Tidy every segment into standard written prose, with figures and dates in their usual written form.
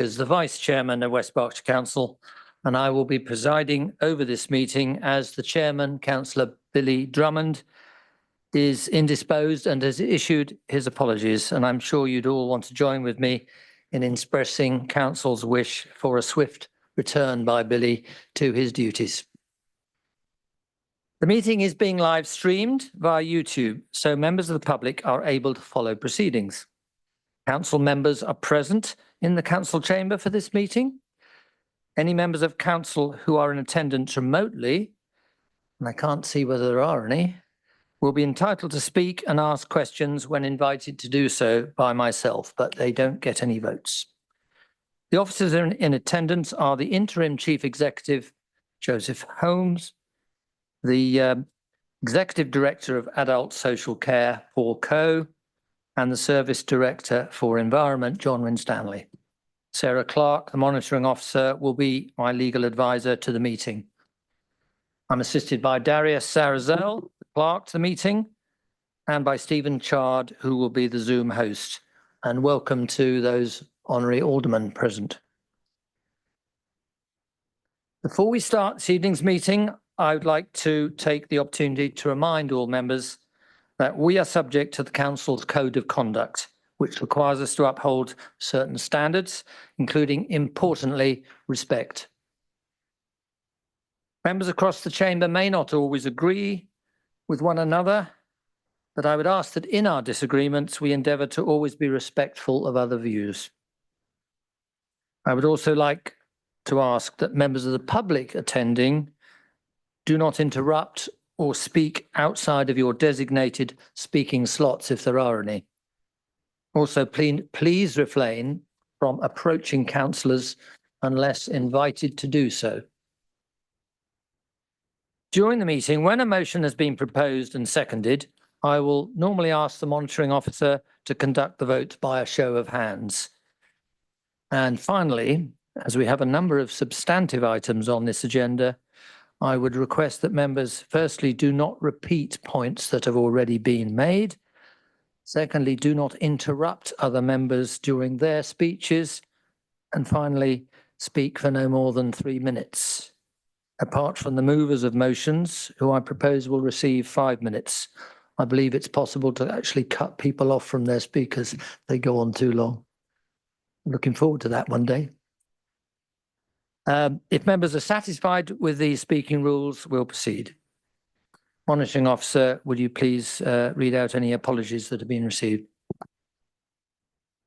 As the Vice Chairman of West Berkshire Council, and I will be presiding over this meeting as the Chairman, Councillor Billy Drummond, is indisposed and has issued his apologies. And I'm sure you'd all want to join with me in expressing Council's wish for a swift return by Billy to his duties. The meeting is being live streamed via YouTube, so members of the public are able to follow proceedings. Council members are present in the council chamber for this meeting. Any members of council who are in attendance remotely, and I can't see whether there are any, will be entitled to speak and ask questions when invited to do so by myself, but they don't get any votes. The officers in attendance are the Interim Chief Executive, Joseph Holmes, the Executive Director of Adult Social Care, Paul Coe, and the Service Director for Environment, John Winstanley. Sarah Clark, the Monitoring Officer, will be my legal advisor to the meeting. I'm assisted by Darius Sarazel, the clerk to the meeting, and by Stephen Chard, who will be the Zoom host. And welcome to those honorary aldermen present. Before we start this evening's meeting, I would like to take the opportunity to remind all members that we are subject to the Council's Code of Conduct, which requires us to uphold certain standards, including, importantly, respect. Members across the chamber may not always agree with one another, but I would ask that in our disagreements, we endeavour to always be respectful of other views. I would also like to ask that members of the public attending do not interrupt or speak outside of your designated speaking slots if there are any. Also, please refrain from approaching councillors unless invited to do so. During the meeting, when a motion has been proposed and seconded, I will normally ask the monitoring officer to conduct the vote by a show of hands. And finally, as we have a number of substantive items on this agenda, I would request that members, firstly, do not repeat points that have already been made. Secondly, do not interrupt other members during their speeches. And finally, speak for no more than 3 minutes. Apart from the movers of motions, who I propose will receive 5 minutes. I believe it's possible to actually cut people off from their speakers. They go on too long. Looking forward to that one day. If members are satisfied with these speaking rules, we'll proceed. Monitoring Officer, would you please read out any apologies that have been received?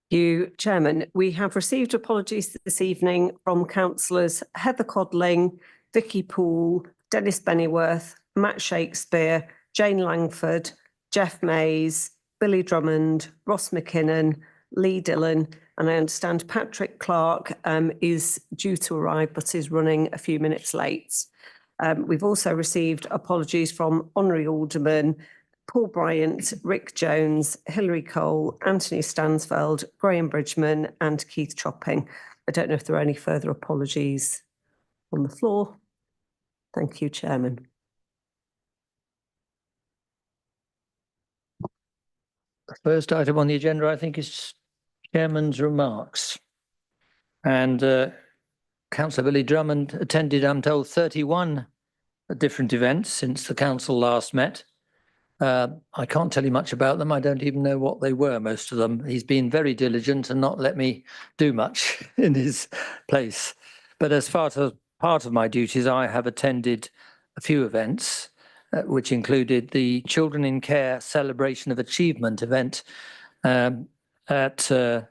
Thank you, Chairman. We have received apologies this evening from councillors Heather Codling, Vicky Poole, Dennis Bennyworth, Matt Shakespeare, Jane Langford, Jeff Mays, Billy Drummond, Ross McKinnon, Lee Dillon, and I understand Patrick Clark is due to arrive but is running a few minutes late. We've also received apologies from Honorary Alderman Paul Bryant, Rick Jones, Hilary Cole, Anthony Stansfeld, Graham Bridgman and Keith Chopping. I don't know if there are any further apologies on the floor. Thank you, Chairman. The first item on the agenda, I think, is Chairman's remarks. And Councillor Billy Drummond attended, I'm told, 31 different events since the council last met. I can't tell you much about them. I don't even know what they were, most of them. He's been very diligent and not let me do much in his place. But as far as part of my duties, I have attended a few events, which included the Children in Care Celebration of Achievement event and the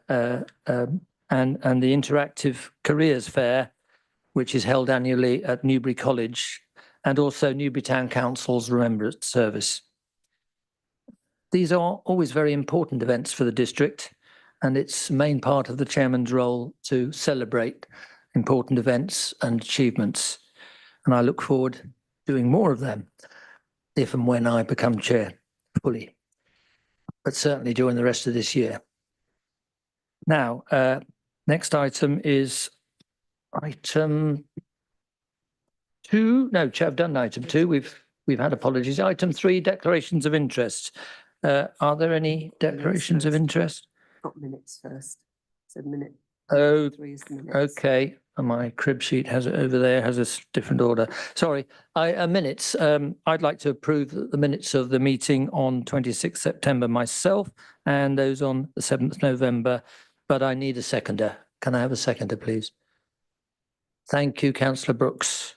Interactive Careers Fair, which is held annually at Newbury College, and also Newbury Town Council's Remembrance Service. These are always very important events for the district, and it's the main part of the chairman's role to celebrate important events and achievements. And I look forward to doing more of them if and when I become chair fully, but certainly during the rest of this year. Now, next item is item 2. No, I've done item 2. We've had apologies. Item 3, declarations of interest. Are there any declarations of interest? Got minutes first. So minute. Oh, 3 is the minutes. okay. And my crib sheet has it over there, has a different order. Sorry, minutes. I'd like to approve the minutes of the meeting on 26th September myself and those on the 7th November, but I need a seconder. Can I have a seconder, please? Thank you, Councillor Brooks.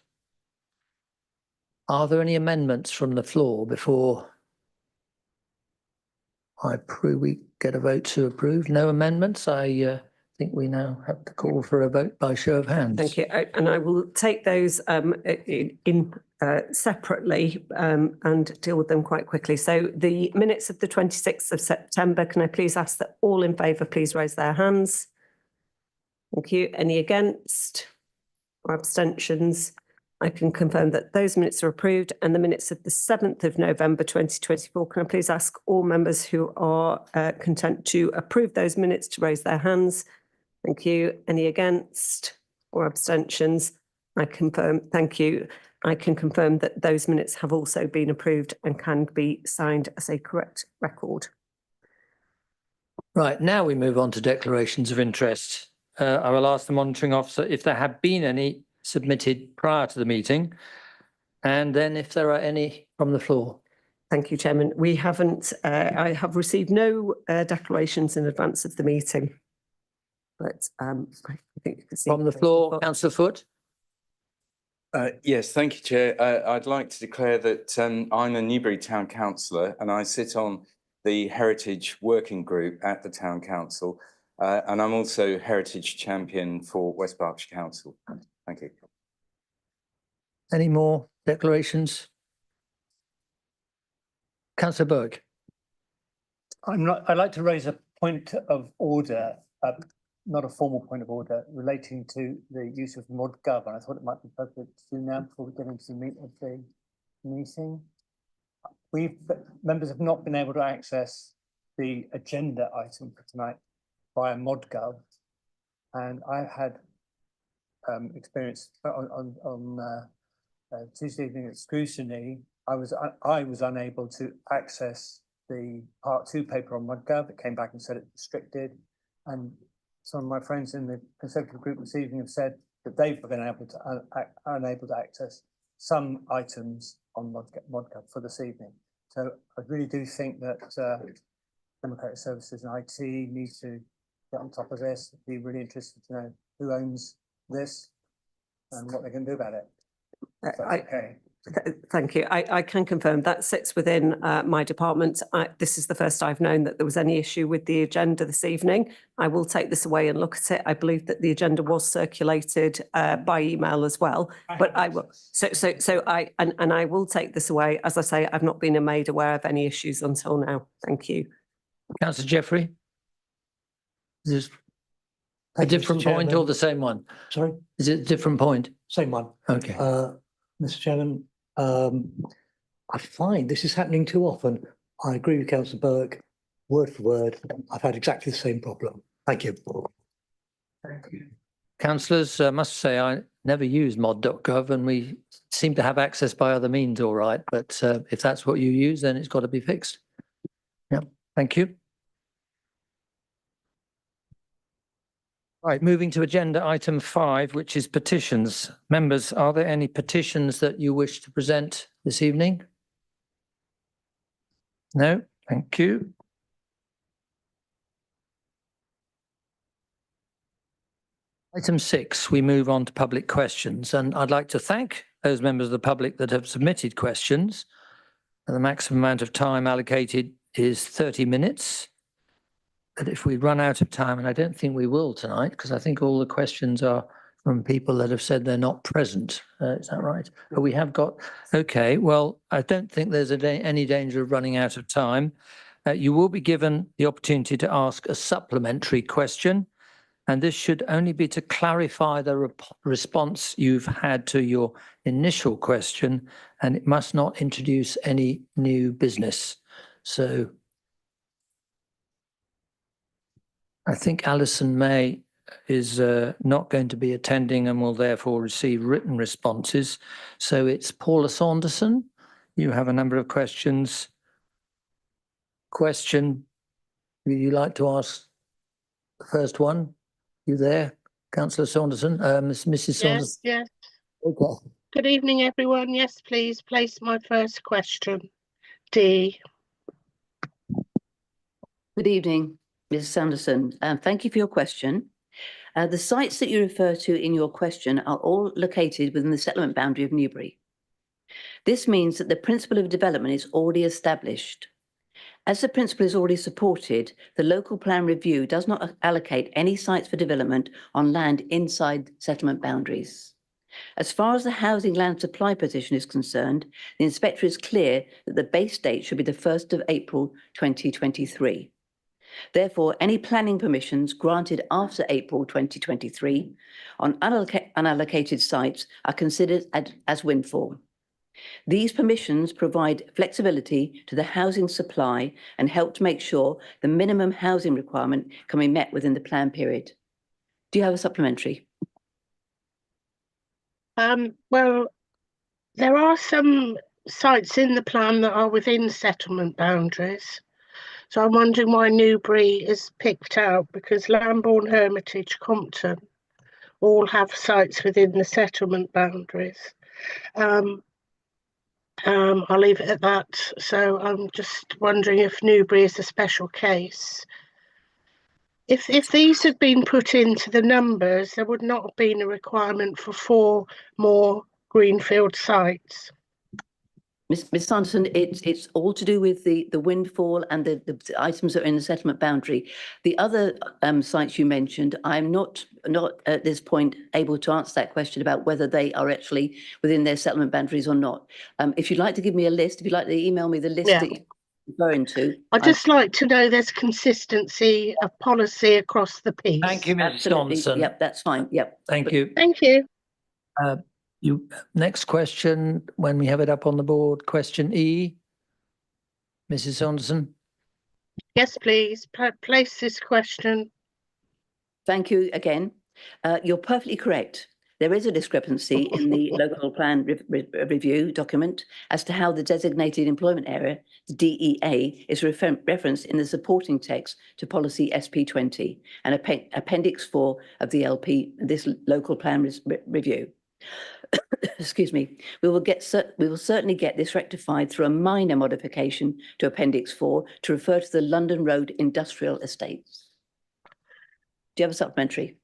Are there any amendments from the floor before we get a vote to approve? No amendments. I think we now have to call for a vote by show of hands. Thank you. And I will take those separately and deal with them quite quickly. So the minutes of the 26th of September, can I please ask that all in favour please raise their hands? Thank you. Any against or abstentions? I can confirm that those minutes are approved. And the minutes of the 7th of November 2024, can I please ask all members who are content to approve those minutes to raise their hands? Thank you. Any against or abstentions? I confirm, thank you. I can confirm that those minutes have also been approved and can be signed as a correct record. Right, now we move on to declarations of interest. I will ask the monitoring officer if there have been any submitted prior to the meeting, and then if there are any from the floor. Thank you, Chairman. We haven't, I have received no declarations in advance of the meeting. But I think you can see From the floor, Councillor Foote. Yes, thank you, Chair. I'd like to declare that I'm a Newbury Town Councillor and I sit on the Heritage Working Group at the Town Council, and I'm also Heritage Champion for West Berkshire Council. Thank you. Any more declarations? Councillor Burke. I'd like to raise a point of order, not a formal point of order, relating to the use of ModGov. And I thought it might be appropriate to do now before we get into the meat of the meeting. Members have not been able to access the agenda item for tonight via ModGov, and I've had experience on Tuesday evening at scrutiny. I was unable to access the Part 2 paper on ModGov. It came back and said it's restricted, and some of my friends in the Conservative group this evening have said that they've been unable to access some items on ModGov for this evening. So I really do think that Democratic Services and IT need to get on top of this. I'd be really interested to know who owns this and what they can do about it. Okay. Thank you. I can confirm that sits within my department. This is the first I've known that there was any issue with the agenda this evening. I will take this away and look at it. I believe that the agenda was circulated by email as well, but I will. I will take this away. As I say, I've not been made aware of any issues until now. Thank you. Councillor Jeffrey. Is this a different point or the same one? Sorry? Is it a different point? Same one. Okay. Mr. Chairman, I find this is happening too often. I agree with Councillor Burke, word for word. I've had exactly the same problem. Thank you. Thank you. Councillors, I must say I never use mod.gov and we seem to have access by other means, all right. But if that's what you use, then it's got to be fixed. Yeah, thank you. Right, moving to agenda item 5, which is petitions. Members, are there any petitions that you wish to present this evening? No, thank you. Item 6, we move on to public questions, and I'd like to thank those members of the public that have submitted questions. The maximum amount of time allocated is 30 minutes. But if we run out of time, and I don't think we will tonight, because I think all the questions are from people that have said they're not present. Is that right? But we have got, okay, well, I don't think there's any danger of running out of time. You will be given the opportunity to ask a supplementary question, and this should only be to clarify the response you've had to your initial question, and it must not introduce any new business. So I think Alison May is not going to be attending and will therefore receive written responses. So it's Paula Saunderson. You have a number of questions. Question, would you like to ask the first one? You there, councillor Saunderson, Mrs. Saunderson? Yes. Okay. Good evening, everyone. Yes, please place my first question. D. Good evening, Mrs. Sanderson. Thank you for your question. The sites that you refer to in your question are all located within the settlement boundary of Newbury. This means that the principle of development is already established. As the principle is already supported, the local plan review does not allocate any sites for development on land inside settlement boundaries. As far as the housing land supply position is concerned, the inspector is clear that the base date should be the 1st of April 2023. Therefore, any planning permissions granted after April 2023 on unallocated sites are considered as windfall. These permissions provide flexibility to the housing supply and help to make sure the minimum housing requirement can be met within the plan period. Do you have a supplementary? Well, there are some sites in the plan that are within settlement boundaries. So I'm wondering why Newbury is picked out, because Lambourne, Hermitage, Compton all have sites within the settlement boundaries. I'll leave it at that. So I'm just wondering if Newbury is a special case. If these had been put into the numbers, there would not have been a requirement for 4 more greenfield sites. Ms. Sanderson, it's all to do with the windfall and the items that are in the settlement boundary. The other sites you mentioned, I'm not at this point able to answer that question about whether they are actually within their settlement boundaries or not. If you'd like to give me a list, if you'd like to email me the list that you're referring to. I'd just like to know there's consistency of policy across the piece. Thank you, Mrs. Absolutely. Saunderson. Yep, that's fine. Yep. Thank you. Thank you. Next question, when we have it up on the board, question E. Mrs. Saunderson. Yes, please. Place this question. Thank you again. You're perfectly correct. There is a discrepancy in the local plan review document as to how the designated employment area, the DEA, is referenced in the supporting text to policy SP20 and appendix 4 of the LP, this local plan review. Excuse me. We will certainly get this rectified through a minor modification to appendix 4 to refer to the London Road Industrial Estates. Do you have a supplementary?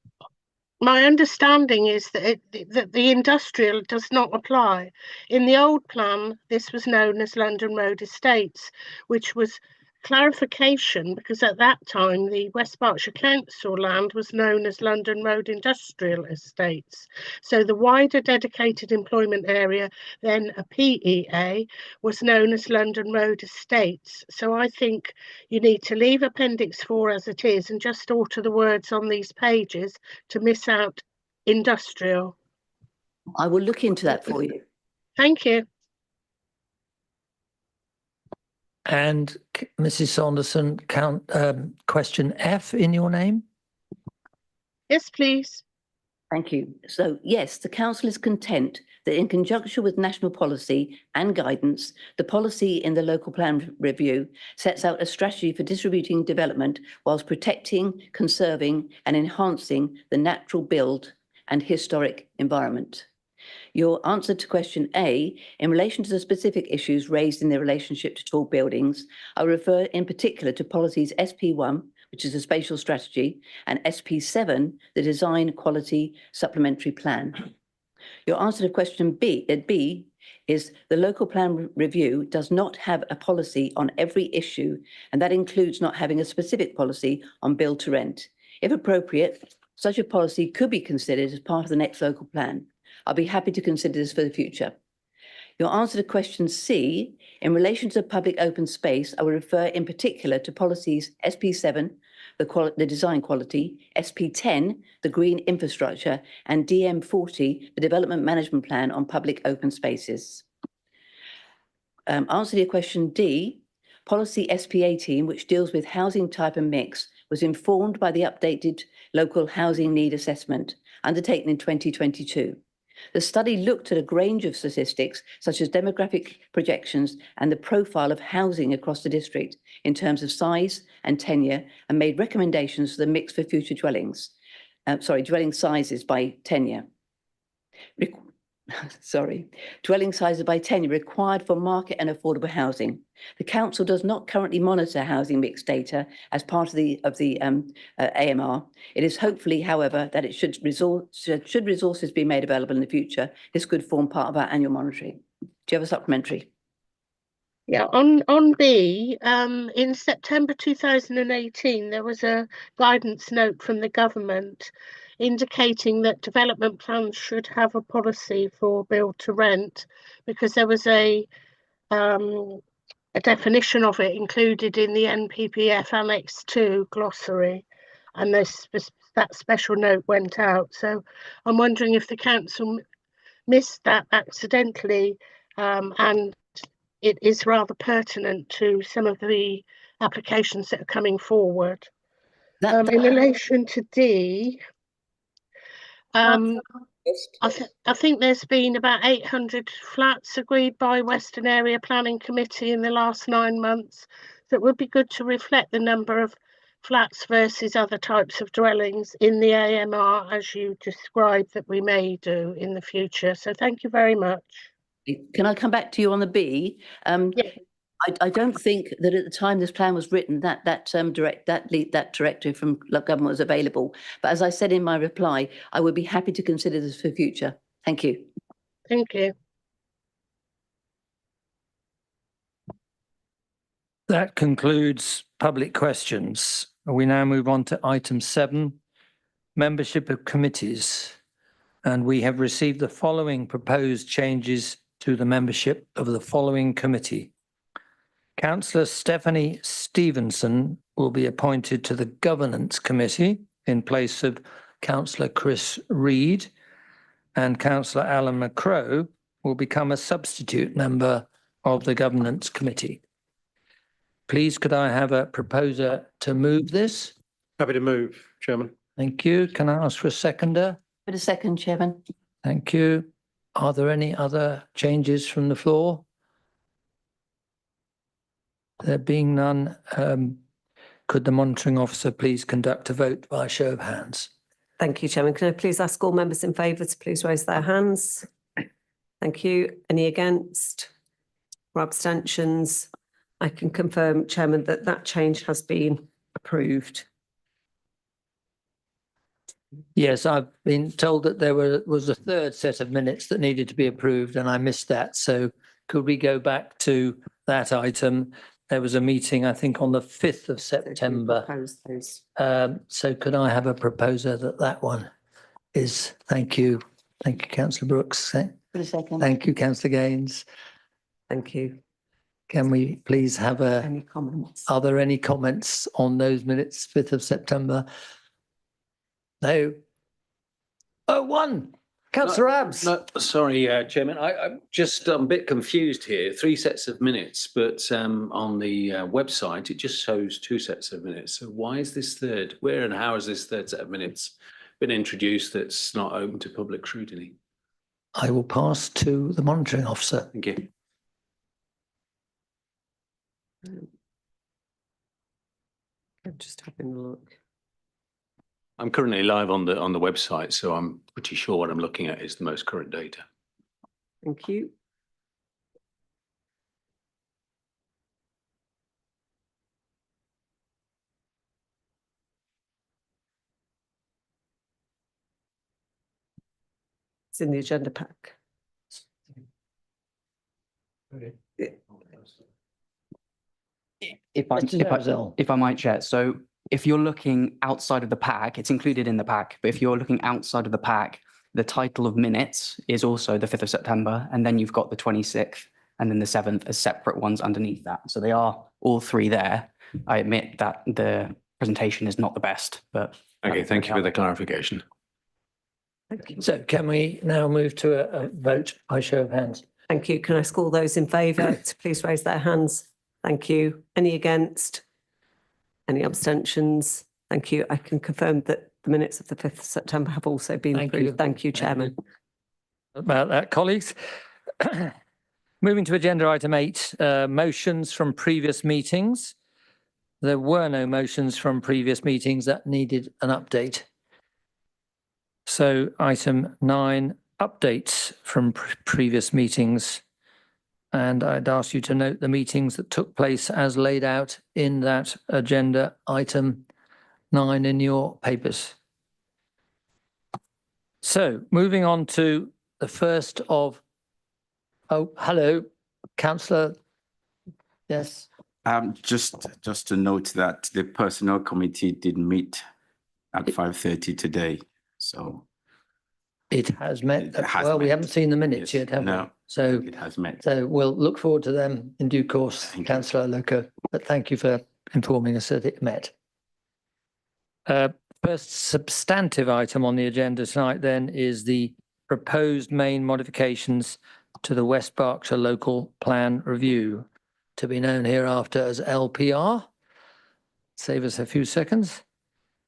My understanding is that the industrial does not apply. In the old plan, this was known as London Road Estates, which was clarification because at that time the West Berkshire Council land was known as London Road Industrial Estates. So the wider dedicated employment area, then a PEA, was known as London Road Estates. So I think you need to leave Appendix 4 as it is and just alter the words on these pages to miss out industrial. I will look into that for you. Thank you. And Mrs. Saunderson, question F in your name. Yes, please. Thank you. So yes, the council is content that in conjunction with national policy and guidance, the policy in the local plan review sets out a strategy for distributing development whilst protecting, conserving and enhancing the natural build and historic environment. Your answer to question A, in relation to the specific issues raised in their relationship to tall buildings, I refer in particular to policies SP1, which is a spatial strategy, and SP7, the design quality supplementary plan. Your answer to question B is the local plan review does not have a policy on every issue, and that includes not having a specific policy on build to rent. If appropriate, such a policy could be considered as part of the next local plan. I'll be happy to consider this for the future. Your answer to question C, in relation to public open space, I will refer in particular to policies SP7, the design quality, SP10, the green infrastructure, and DM40, the development management plan on public open spaces. Answer to your question D, policy SP18, which deals with housing type and mix, was informed by the updated local housing need assessment undertaken in 2022. The study looked at a range of statistics, such as demographic projections and the profile of housing across the district in terms of size and tenure, and made recommendations for the mix for future dwellings. dwelling sizes by tenure. Dwelling sizes by tenure required for market and affordable housing. The council does not currently monitor housing mix data as part of the AMR. It is hopefully, however, that it should resources be made available in the future, this could form part of our annual monitoring. Do you have a supplementary? Yeah, on B, in September 2018, there was a guidance note from the government indicating that development plans should have a policy for build to rent, because there was a definition of it included in the NPPF Annex 2 glossary, and that special note went out. So I'm wondering if the council missed that accidentally, and it is rather pertinent to some of the applications that are coming forward. In relation to D, I think there's been about 800 flats agreed by Western Area Planning Committee in the last 9 months. So it would be good to reflect the number of flats versus other types of dwellings in the AMR, as you described, that we may do in the future. So thank you very much. Can I come back to you on the B? Yeah. I don't think that at the time this plan was written that directive from government was available. But as I said in my reply, I would be happy to consider this for future. Thank you. Thank you. That concludes public questions. We now move on to item 7, membership of committees. And we have received the following proposed changes to the membership of the following committee. Councillor Stephanie Stevenson will be appointed to the Governance Committee in place of Councillor Chris Reid, and Councillor Alan McCrow will become a substitute member of the Governance Committee. Please, could I have a proposer to move this? Happy to move, Chairman. Thank you. Can I ask for a seconder? For a second, Chairman. Thank you. Are there any other changes from the floor? There being none, could the monitoring officer please conduct a vote by show of hands? Thank you, Chairman. Can I please ask all members in favour to please raise their hands? Thank you. Any against or abstentions? I can confirm, Chairman, that that change has been approved. Yes, I've been told that there was a third set of minutes that needed to be approved and I missed that. So could we go back to that item? There was a meeting, I think, on the 5th of September. So could I have a proposer that one is, thank you. Thank you, Councillor Brooks. For a second. Thank you, Councillor Gaines. Thank you. Can we please have Any comments? are there any comments on those minutes, 5th of September? No. Oh, one. Councillor Abs. No, sorry, Chairman. I'm just a bit confused here. 3 sets of minutes, but on the website, it just shows 2 sets of minutes. So why is this third? Where and how has this third set of minutes been introduced that's not open to public scrutiny? I will pass to the monitoring officer. Thank you. I'm just having a look. I'm currently live on the website, so I'm pretty sure what I'm looking at is the most current data. Thank you. It's in the agenda pack. If I might, Chair. So if you're looking outside of the pack, it's included in the pack. But if you're looking outside of the pack, the title of minutes is also the 5th of September. And then you've got the 26th and then the 7th as separate ones underneath that. So they are all 3 there. I admit that the presentation is not the best, but. Okay, thank you for the clarification. Thank you. So can we now move to a vote by show of hands? Thank you. Can I ask all those in favour to please raise their hands? Thank you. Any against? Any abstentions? Thank you. I can confirm that the minutes of the 5th of September have also been Thank you. approved. Thank you, Chairman. About that, colleagues. Moving to agenda item 8, motions from previous meetings. There were no motions from previous meetings that needed an update. So item 9, updates from previous meetings. And I'd ask you to note the meetings that took place as laid out in that agenda item 9 in your papers. So moving on to the first of, oh, hello, councillor. Yes. Just to note that the personnel committee did meet at 5:30 today, so It has met. It has Well, we met. haven't seen the minutes Yes, yet, have we? no. So, it has met. so we'll look forward to them in due course, Thank you. councillor Loco. But thank you for informing us that it met. First substantive item on the agenda tonight then is the proposed main modifications to the West Berkshire Local Plan Review, to be known hereafter as LPR. Save us a few seconds.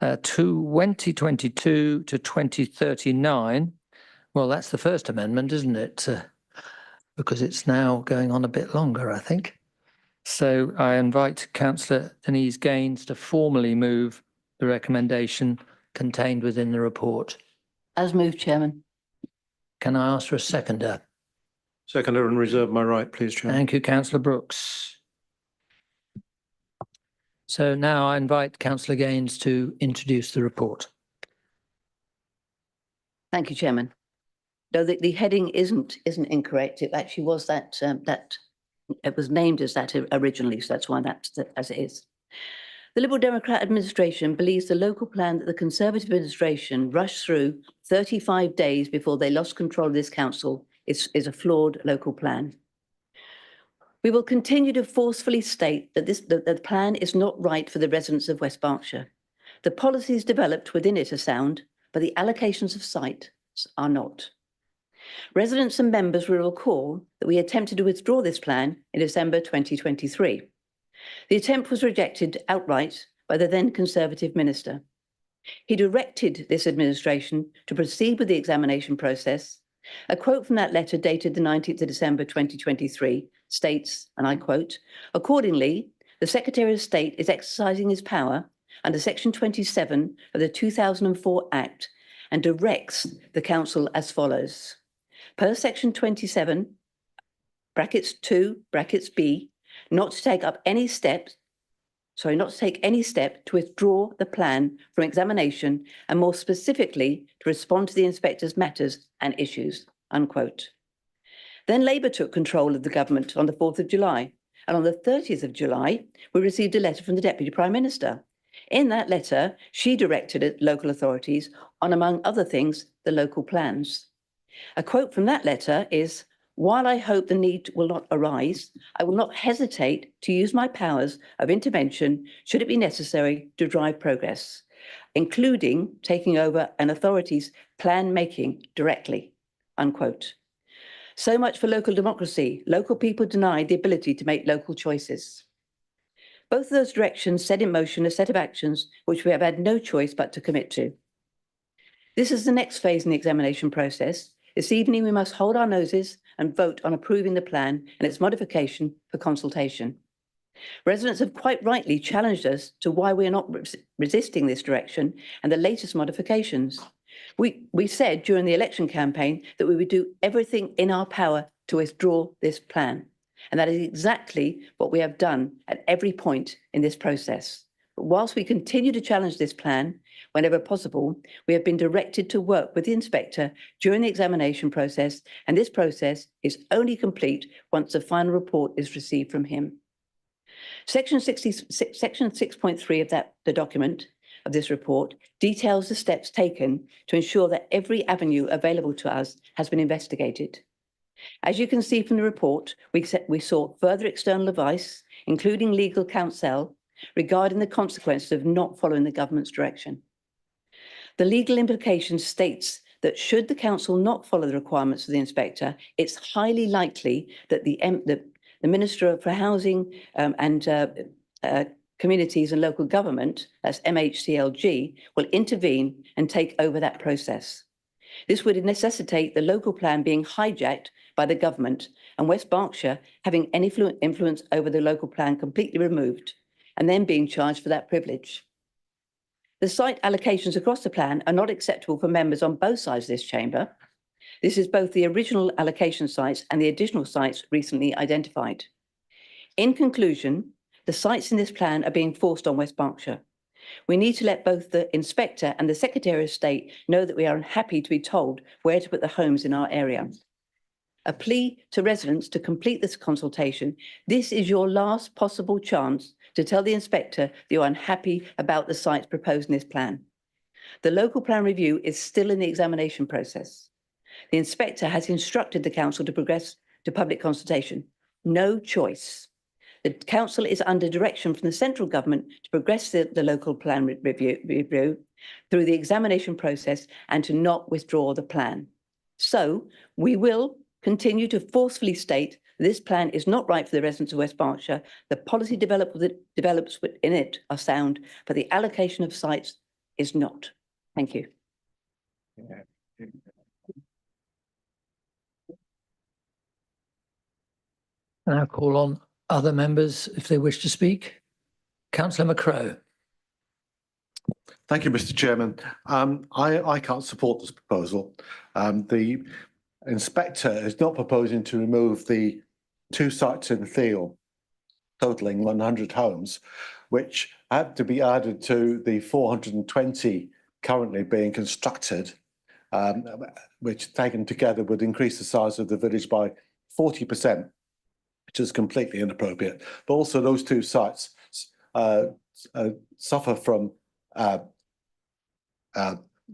2022 to 2039. Well, that's the first amendment, isn't it? Because it's now going on a bit longer, I think. So I invite Councillor Denise Gaines to formally move the recommendation contained within the report. As moved, Chairman. Can I ask for a seconder? Seconder and reserve my right, please, Chairman. Thank you, Councillor Brooks. So now I invite Councillor Gaines to introduce the report. Thank you, Chairman. No, the heading isn't incorrect. It actually was that it was named as that originally, so that's why that's as it is. The Liberal Democrat administration believes the local plan that the Conservative administration rushed through 35 days before they lost control of this council is a flawed local plan. We will continue to forcefully state that the plan is not right for the residents of West Berkshire. The policies developed within it are sound, but the allocations of sites are not. Residents and members will recall that we attempted to withdraw this plan in December 2023. The attempt was rejected outright by the then Conservative minister. He directed this administration to proceed with the examination process. A quote from that letter dated the 19th of December 2023 states, and I quote, "Accordingly, the Secretary of State is exercising his power under Section 27 of the 2004 Act and directs the Council as follows. Per Section 27, brackets 2, brackets B, not to take any step to withdraw the plan from examination and more specifically to respond to the inspector's matters and issues," unquote. Then Labour took control of the government on the 4th of July. And on the 30th of July, we received a letter from the Deputy Prime Minister. In that letter, she directed local authorities on, among other things, the local plans. A quote from that letter is, "While I hope the need will not arise, I will not hesitate to use my powers of intervention should it be necessary to drive progress, including taking over an authority's plan making directly," unquote. So much for local democracy. Local people denied the ability to make local choices. Both of those directions set in motion a set of actions which we have had no choice but to commit to. This is the next phase in the examination process. This evening, we must hold our noses and vote on approving the plan and its modification for consultation. Residents have quite rightly challenged us to why we are not resisting this direction and the latest modifications. We said during the election campaign that we would do everything in our power to withdraw this plan. And that is exactly what we have done at every point in this process. But whilst we continue to challenge this plan, whenever possible, we have been directed to work with the inspector during the examination process, and this process is only complete once the final report is received from him. Section 6.3 of the document of this report details the steps taken to ensure that every avenue available to us has been investigated. As you can see from the report, we sought further external advice, including legal counsel, regarding the consequences of not following the government's direction. The legal implication states that should the council not follow the requirements of the inspector, it's highly likely that the Minister for Housing and Communities and Local Government, that's MHCLG, will intervene and take over that process. This would necessitate the local plan being hijacked by the government and West Berkshire having any influence over the local plan completely removed and then being charged for that privilege. The site allocations across the plan are not acceptable for members on both sides of this chamber. This is both the original allocation sites and the additional sites recently identified. In conclusion, the sites in this plan are being forced on West Berkshire. We need to let both the Inspector and the Secretary of State know that we are unhappy to be told where to put the homes in our area. A plea to residents to complete this consultation. This is your last possible chance to tell the Inspector that you're unhappy about the sites proposed in this plan. The local plan review is still in the examination process. The Inspector has instructed the Council to progress to public consultation. No choice. The Council is under direction from the central government to progress the local plan review through the examination process and to not withdraw the plan. So we will continue to forcefully state this plan is not right for the residents of West Berkshire. The policy develops in it are sound, but the allocation of sites is not. Thank you. And I'll call on other members if they wish to speak. Councillor McCrow. Thank you, Mr. Chairman. I can't support this proposal. The inspector is not proposing to remove the 2 sites in the field, totaling 100 homes, which had to be added to the 420 currently being constructed, which taken together would increase the size of the village by 40%, which is completely inappropriate. But also those 2 sites suffer from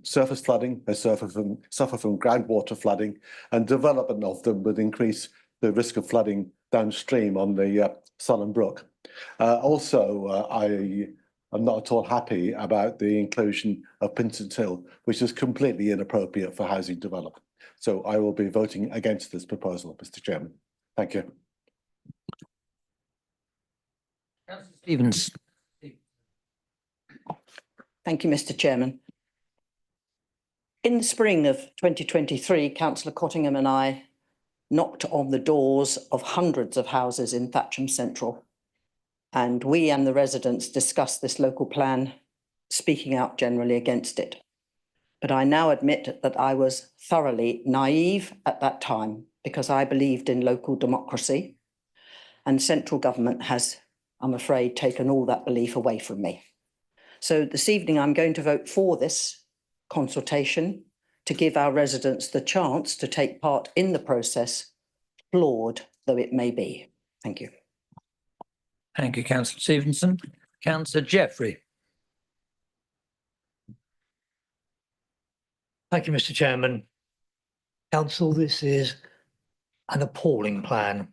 surface flooding, they suffer from groundwater flooding, and development of them would increase the risk of flooding downstream on the Sullen Brook. I am not at all happy about the inclusion of Pinsent Hill, which is completely inappropriate for housing development. So I will be voting against this proposal, Mr. Chairman. Thank you. Councillor Stevens. Thank you, Mr. Chairman. In the spring of 2023, Councillor Cottingham and I knocked on the doors of hundreds of houses in Thatcham Central. And we and the residents discussed this local plan, speaking out generally against it. But I now admit that I was thoroughly naive at that time because I believed in local democracy, and central government has, I'm afraid, taken all that belief away from me. So this evening, I'm going to vote for this consultation to give our residents the chance to take part in the process, flawed though it may be. Thank you. Thank you, Councillor Stevenson. Councillor Jeffrey. Thank you, Mr. Chairman. Council, this is an appalling plan.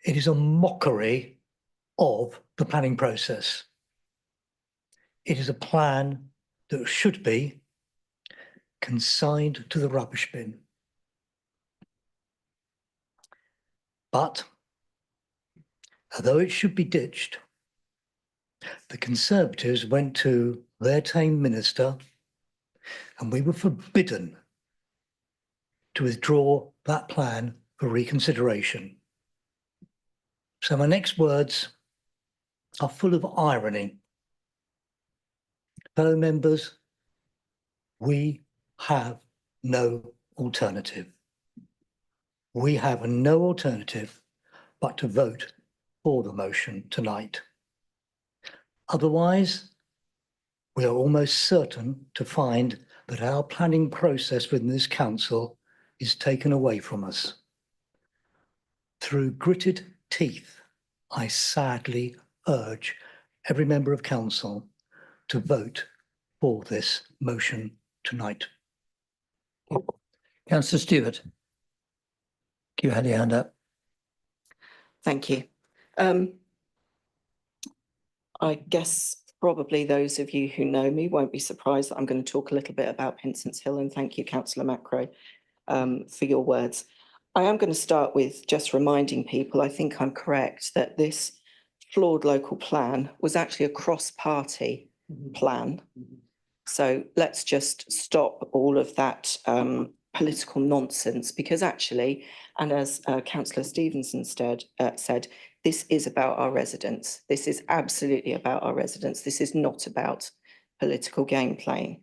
It is a mockery of the planning process. It is a plan that should be consigned to the rubbish bin. But although it should be ditched, the Conservatives went to their tame minister and we were forbidden to withdraw that plan for reconsideration. So my next words are full of irony. Fellow members, we have no alternative. We have no alternative but to vote for the motion tonight. Otherwise, we are almost certain to find that our planning process within this council is taken away from us. Through gritted teeth, I sadly urge every member of council to vote for this motion tonight. Councillor Stewart. You had your hand up. Thank you. I guess probably those of you who know me won't be surprised that I'm going to talk a little bit about Pinsent Hill, and thank you, Councillor McCrow, for your words. I am going to start with just reminding people, I think I'm correct, that this flawed local plan was actually a cross-party plan. So let's just stop all of that political nonsense, because actually, and as Councillor Stevenson said, this is about our residents. This is absolutely about our residents. This is not about political game playing.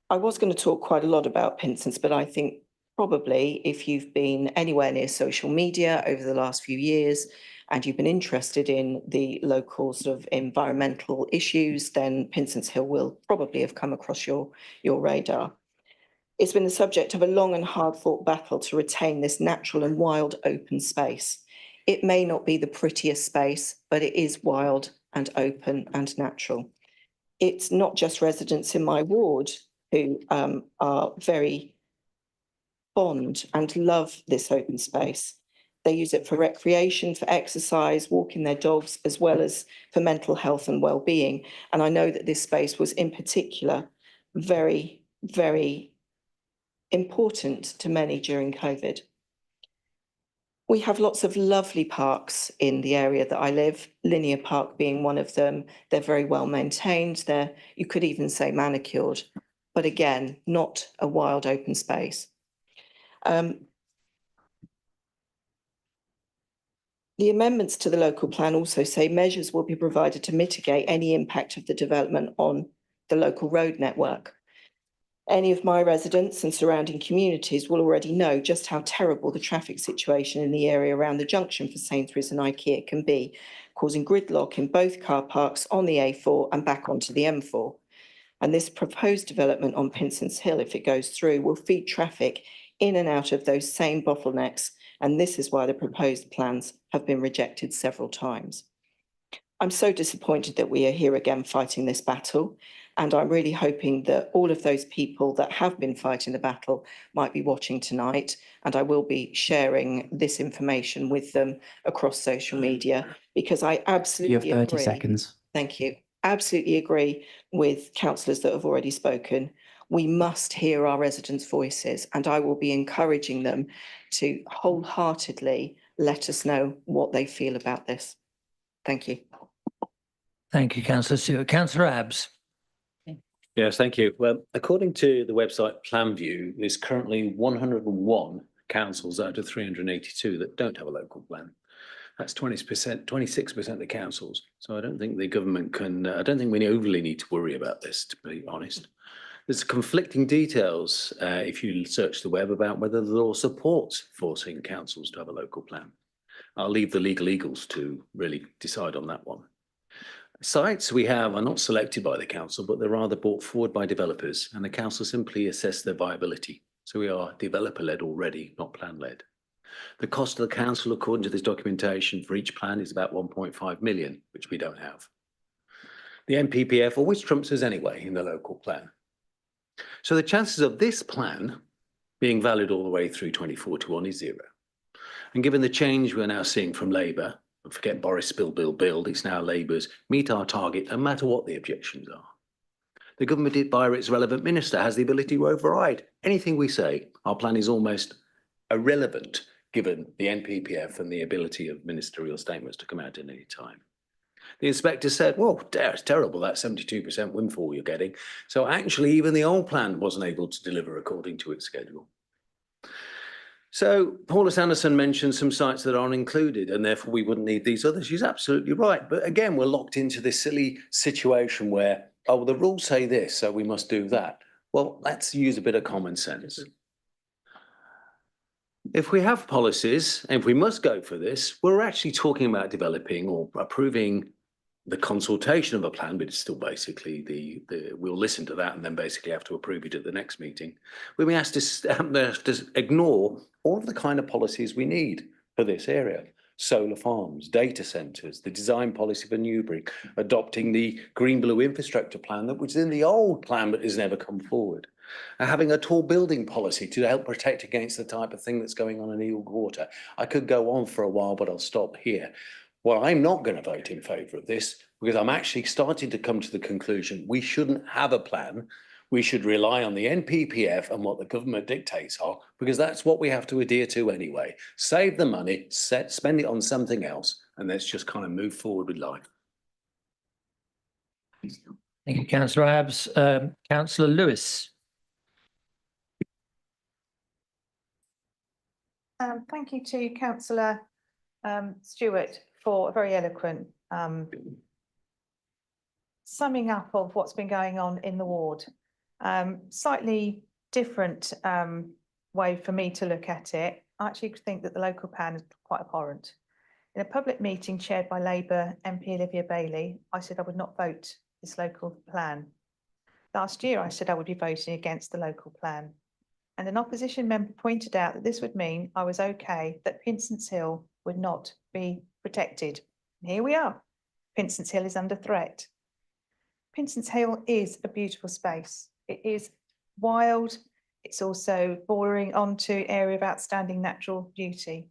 I was going to talk quite a lot about Pinsons, but I think probably if you've been anywhere near social media over the last few years and you've been interested in the local sort of environmental issues, then Pinsons Hill will probably have come across your radar. It's been the subject of a long and hard-fought battle to retain this natural and wild open space. It may not be the prettiest space, but it is wild and open and natural. It's not just residents in my ward who are very fond and love this open space. They use it for recreation, for exercise, walking their dogs, as well as for mental health and well-being. And I know that this space was in particular very, very important to many during COVID. We have lots of lovely parks in the area that I live, Linear Park being one of them. They're very well maintained. You could even say manicured, but again, not a wild open space. The amendments to the local plan also say measures will be provided to mitigate any impact of the development on the local road network. Any of my residents and surrounding communities will already know just how terrible the traffic situation in the area around the junction for Sainsbury's and IKEA can be, causing gridlock in both car parks on the A4 and back onto the M4. And this proposed development on Pinsons Hill, if it goes through, will feed traffic in and out of those same bottlenecks. And this is why the proposed plans have been rejected several times. I'm so disappointed that we are here again fighting this battle. And I'm really hoping that all of those people that have been fighting the battle might be watching tonight. And I will be sharing this information with them across social media, because I absolutely You have 30 agree. seconds. Thank you. Absolutely agree with councillors that have already spoken. We must hear our residents' voices, and I will be encouraging them to wholeheartedly let us know what they feel about this. Thank you. Thank you, Councillor Stewart. Councillor Abbs. Yes, thank you. Well, according to the website PlanView, there's currently 101 councils out of 382 that don't have a local plan. That's 20%, 26% of the councils. So I don't think the government can, I don't think we overly need to worry about this, to be honest. There's conflicting details if you search the web about whether the law supports forcing councils to have a local plan. I'll leave the legal eagles to really decide on that one. Sites we have are not selected by the council, but they're rather brought forward by developers, and the council simply assess their viability. So we are developer-led already, not plan-led. The cost of the council, according to this documentation, for each plan is about 1.5 million, which we don't have. The NPPF always trumps us anyway in the local plan. So the chances of this plan being valid all the way through 2041 is zero. And given the change we're now seeing from Labour, and forget Boris Spill, Build, it's now Labour's meet our target no matter what the objections are. The government, via its relevant minister, has the ability to override anything we say. Our plan is almost irrelevant given the NPPF and the ability of ministerial statements to come out at any time. The inspector said, well, it's terrible, that 72% windfall you're getting. So actually, even the old plan wasn't able to deliver according to its schedule. So Paula Sanderson mentioned some sites that aren't included and therefore we wouldn't need these others. She's absolutely right. But again, we're locked into this silly situation where, oh, the rules say this, so we must do that. Well, let's use a bit of common sense. If we have policies, and if we must go for this, we're actually talking about developing or approving the consultation of a plan, but it's still basically we'll listen to that and then basically have to approve it at the next meeting. We have to ignore all of the kind of policies we need for this area. Solar farms, data centres, the design policy for Newbury, adopting the green-blue infrastructure plan that was in the old plan but has never come forward. Having a tall building policy to help protect against the type of thing that's going on in Eel Water. I could go on for a while, but I'll stop here. Well, I'm not going to vote in favour of this because I'm actually starting to come to the conclusion we shouldn't have a plan. We should rely on the NPPF and what the government dictates are, because that's what we have to adhere to anyway. Save the money, spend it on something else, and let's just kind of move forward with life. Thank you, Councillor Abbs. Councillor Lewis. Thank you to Councillor Stewart for a very eloquent summing up of what's been going on in the ward. Slightly different way for me to look at it. I actually think that the local plan is quite abhorrent. In a public meeting chaired by Labour MP Olivia Bailey, I said I would not vote this local plan. Last year, I said I would be voting against the local plan. And an opposition member pointed out that this would mean I was okay, that Pinson's Hill would not be protected. And here we are. Pinson's Hill is under threat. Pinson's Hill is a beautiful space. It is wild. It's also bordering onto area of outstanding natural beauty.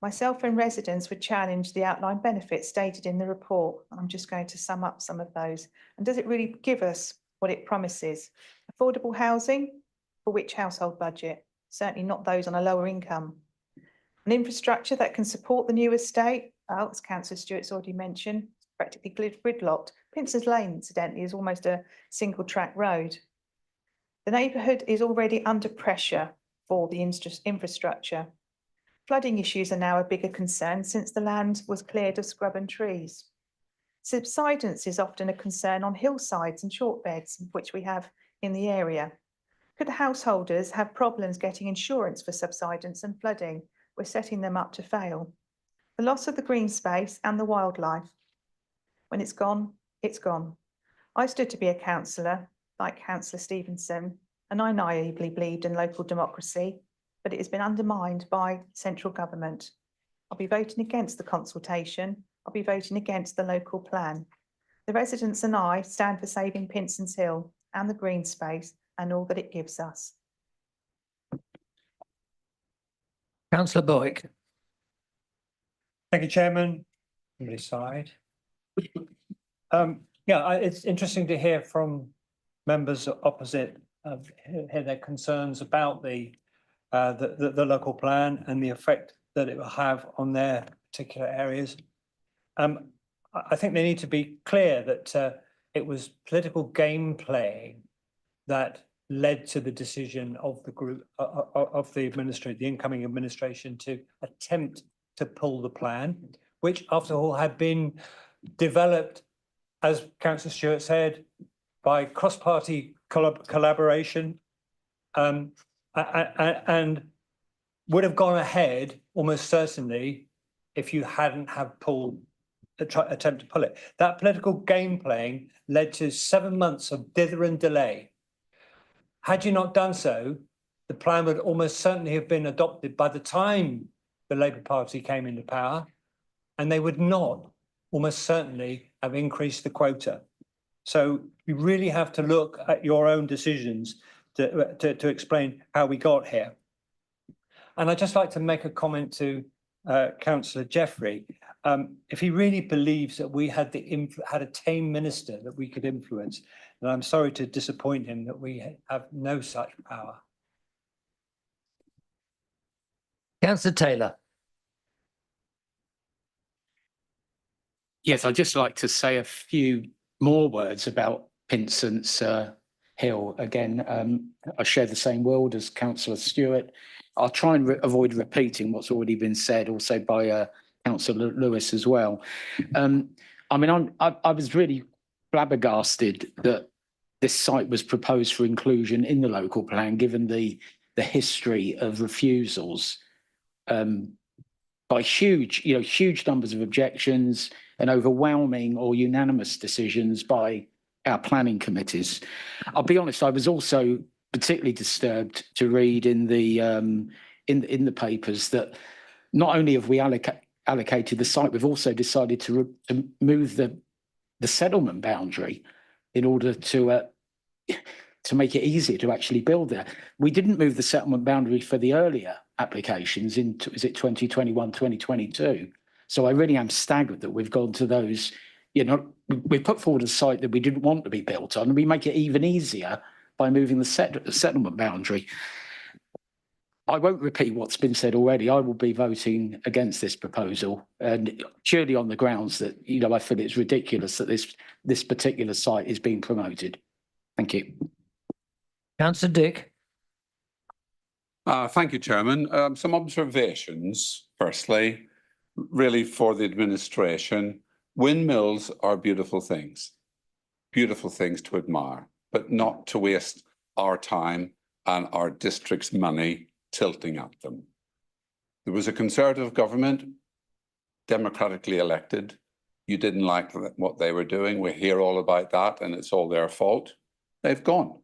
Myself and residents would challenge the outline benefits stated in the report. I'm just going to sum up some of those. And does it really give us what it promises? Affordable housing, for which household budget? Certainly not those on a lower income. An infrastructure that can support the new estate, as Councillor Stewart's already mentioned, practically gridlocked. Pinson's Lane, incidentally, is almost a single track road. The neighbourhood is already under pressure for the infrastructure. Flooding issues are now a bigger concern since the land was cleared of scrub and trees. Subsidence is often a concern on hillsides and short beds, which we have in the area. Could householders have problems getting insurance for subsidence and flooding? We're setting them up to fail. The loss of the green space and the wildlife. When it's gone, it's gone. I stood to be a councillor, like Councillor Stevenson, and I naively believed in local democracy, but it has been undermined by central government. I'll be voting against the consultation. I'll be voting against the local plan. The residents and I stand for saving Pinson's Hill and the green space and all that it gives us. Councillor Bowick. Thank you, Chairman. Somebody's side. It's interesting to hear from members opposite, hear their concerns about the local plan and the effect that it will have on their particular areas. I think they need to be clear that it was political game playing that led to the decision of the group of the incoming administration to attempt to pull the plan, which after all had been developed, as Councillor Stewart said, by cross-party collaboration, and would have gone ahead almost certainly if you hadn't have attempt to pull it. That political game playing led to 7 months of dither and delay. Had you not done so, the plan would almost certainly have been adopted by the time the Labour Party came into power, and they would not almost certainly have increased the quota. So you really have to look at your own decisions to explain how we got here. And I'd just like to make a comment to Councillor Jeffrey. If he really believes that we had a tame minister that we could influence, then I'm sorry to disappoint him that we have no such power. Councillor Taylor. Yes, I'd just like to say a few more words about Pinson's Hill. Again, I share the same world as Councillor Stewart. I'll try and avoid repeating what's already been said, also by Councillor Lewis as well. I was really flabbergasted that this site was proposed for inclusion in the local plan, given the history of refusals by huge numbers of objections and overwhelming or unanimous decisions by our planning committees. I'll be honest, I was also particularly disturbed to read in the papers that not only have we allocated the site, we've also decided to move the settlement boundary in order to make it easier to actually build there. We didn't move the settlement boundary for the earlier applications in, is it 2021, 2022? So I really am staggered that we've gone to those, we've put forward a site that we didn't want to be built on, and we make it even easier by moving the settlement boundary. I won't repeat what's been said already. I will be voting against this proposal, and purely on the grounds that, I feel it's ridiculous that this particular site is being promoted. Thank you. Councillor Dick. Thank you, Chairman. Some observations. Firstly, really for the administration, windmills are beautiful things. beautiful things to admire, but not to waste our time and our district's money tilting at them. There was a Conservative government, democratically elected. You didn't like what they were doing. We hear all about that, and it's all their fault. They've gone.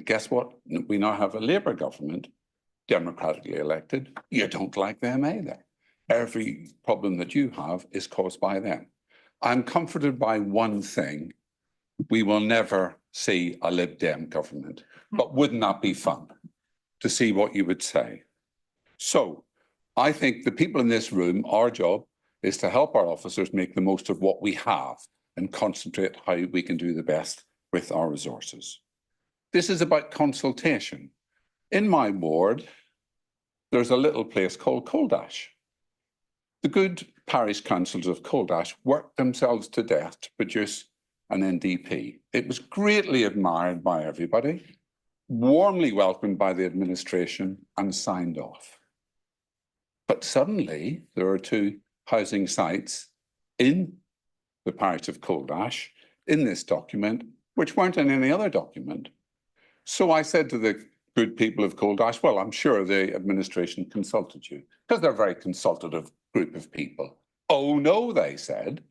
Guess what? We now have a Labour government, democratically elected. You don't like them either. Every problem that you have is caused by them. I'm comforted by one thing. We will never see a Lib Dem government, but wouldn't that be fun to see what you would say? So I think the people in this room, our job is to help our officers make the most of what we have and concentrate how we can do the best with our resources. This is about consultation. In my ward, there's a little place called Coldash. The good parish councils of Coldash worked themselves to death to produce an NDP. It was greatly admired by everybody, warmly welcomed by the administration and signed off. But suddenly there are 2 housing sites in the parish of Coldash in this document, which weren't in any other document. So I said to the good people of Coldash, well, I'm sure the administration consulted you, because they're a very consultative group of people. Oh no, they said.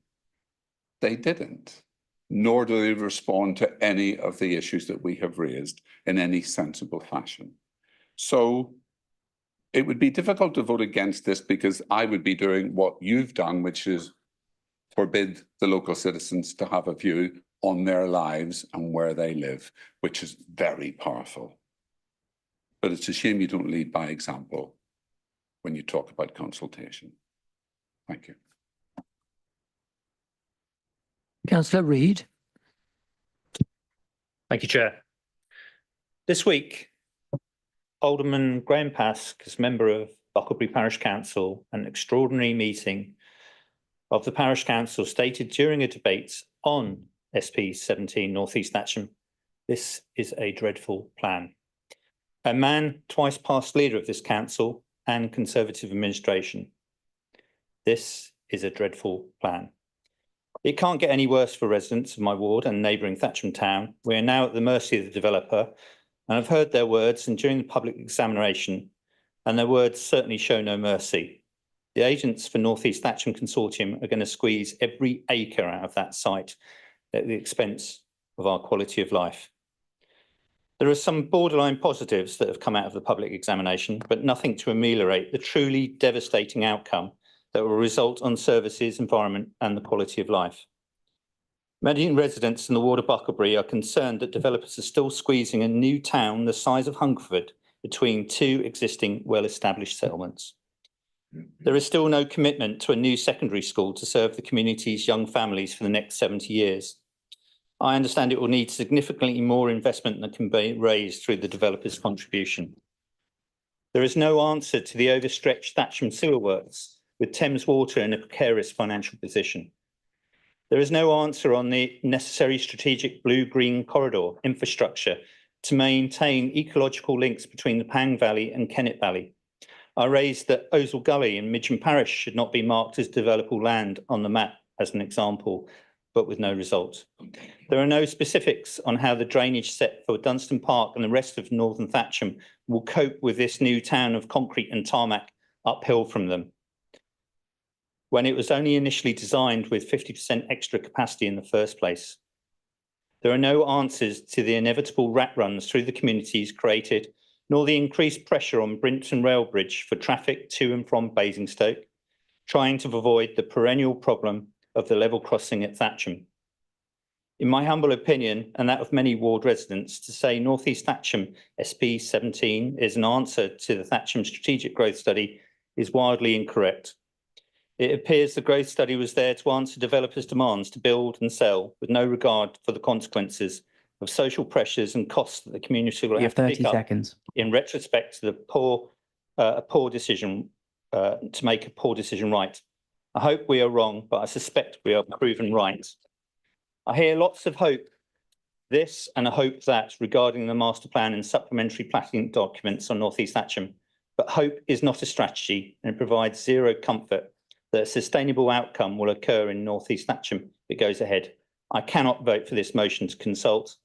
They didn't, nor do they respond to any of the issues that we have raised in any sensible fashion. So it would be difficult to vote against this because I would be doing what you've done, which is forbid the local citizens to have a view on their lives and where they live, which is very powerful. But it's a shame you don't lead by example when you talk about consultation. Thank you. Councillor Reid. Thank you, Chair. This week, Alderman Graham Pask, as member of Bucklebury Parish Council, an extraordinary meeting of the Parish Council, stated during a debate on SP 17 North East Thatcham, this is a dreadful plan. A man twice past leader of this council and Conservative administration. This is a dreadful plan. It can't get any worse for residents of my ward and neighbouring Thatcham town. We are now at the mercy of the developer, and I've heard their words and during the public examination, and their words certainly show no mercy. The agents for North East Thatcham Consortium are going to squeeze every acre out of that site at the expense of our quality of life. There are some borderline positives that have come out of the public examination, but nothing to ameliorate the truly devastating outcome that will result on services, environment and the quality of life. Many residents in the ward of Bucklebury are concerned that developers are still squeezing a new town the size of Hungerford between 2 existing well-established settlements. There is still no commitment to a new secondary school to serve the community's young families for the next 70 years. I understand it will need significantly more investment than can be raised through the developer's contribution. There is no answer to the overstretched Thatcham sewer works, with Thames Water in a precarious financial position. There is no answer on the necessary strategic blue-green corridor infrastructure to maintain ecological links between the Pang Valley and Kennet Valley. I raised that Owsell Gully in Midgham Parish should not be marked as developable land on the map as an example, but with no result. There are no specifics on how the drainage set for Dunstan Park and the rest of northern Thatcham will cope with this new town of concrete and tarmac uphill from them, when it was only initially designed with 50% extra capacity in the first place. There are no answers to the inevitable rat runs through the communities created, nor the increased pressure on Brinton Rail Bridge for traffic to and from Basingstoke, trying to avoid the perennial problem of the level crossing at Thatcham. In my humble opinion, and that of many ward residents, to say North East Thatcham SP 17 is an answer to the Thatcham strategic growth study is wildly incorrect. It appears the growth study was there to answer developers' demands to build and sell with no regard for the consequences of social pressures and costs that the community will have to pick up in retrospect to the poor decision to make a poor decision right. I hope we are wrong, but I suspect we are proven right. I hear lots of hope this and I hope that regarding the master plan and supplementary planning documents on North East Thatcham, but hope is not a strategy and it provides zero comfort that a sustainable outcome will occur in North East Thatcham if it goes ahead. I cannot vote for this motion to consult.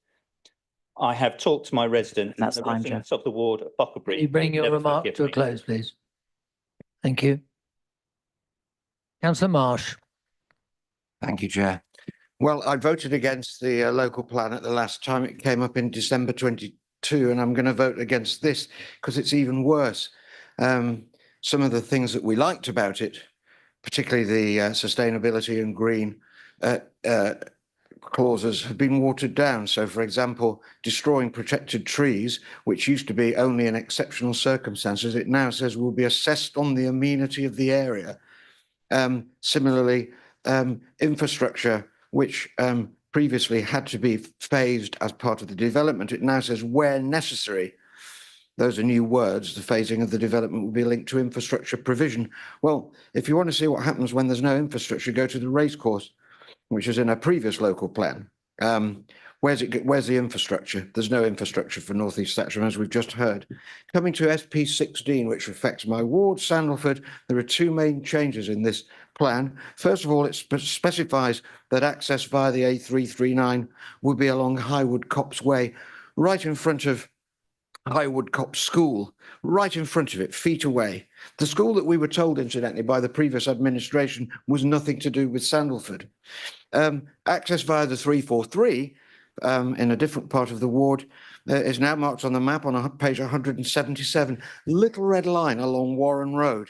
I have talked to my residents, and That's the fine, Chair. residents of the ward of Bucklebury. Can you bring your never remark forgive to a me. close, please? Thank you. Councillor Marsh. Thank you, Chair. Well, I voted against the local plan at the last time it came up in December 22, and I'm going to vote against this because it's even worse. Some of the things that we liked about it, particularly the sustainability and green clauses, have been watered down. So, for example, destroying protected trees, which used to be only in exceptional circumstances, it now says will be assessed on the amenity of the area. Similarly, infrastructure, which previously had to be phased as part of the development, it now says where necessary. Those are new words. The phasing of the development will be linked to infrastructure provision. Well, if you want to see what happens when there's no infrastructure, go to the racecourse, which is in a previous local plan. Where's the infrastructure? There's no infrastructure for North East Thatcham, as we've just heard. Coming to SP 16, which affects my ward, Sandalford, there are two main changes in this plan. First of all, it specifies that access via the A339 will be along Highwood Copse Way, right in front of Highwood Copse School, right in front of it, feet away. The school that we were told, incidentally, by the previous administration was nothing to do with Sandalford. Access via the 343 in a different part of the ward is now marked on the map on page 177. Little red line along Warren Road,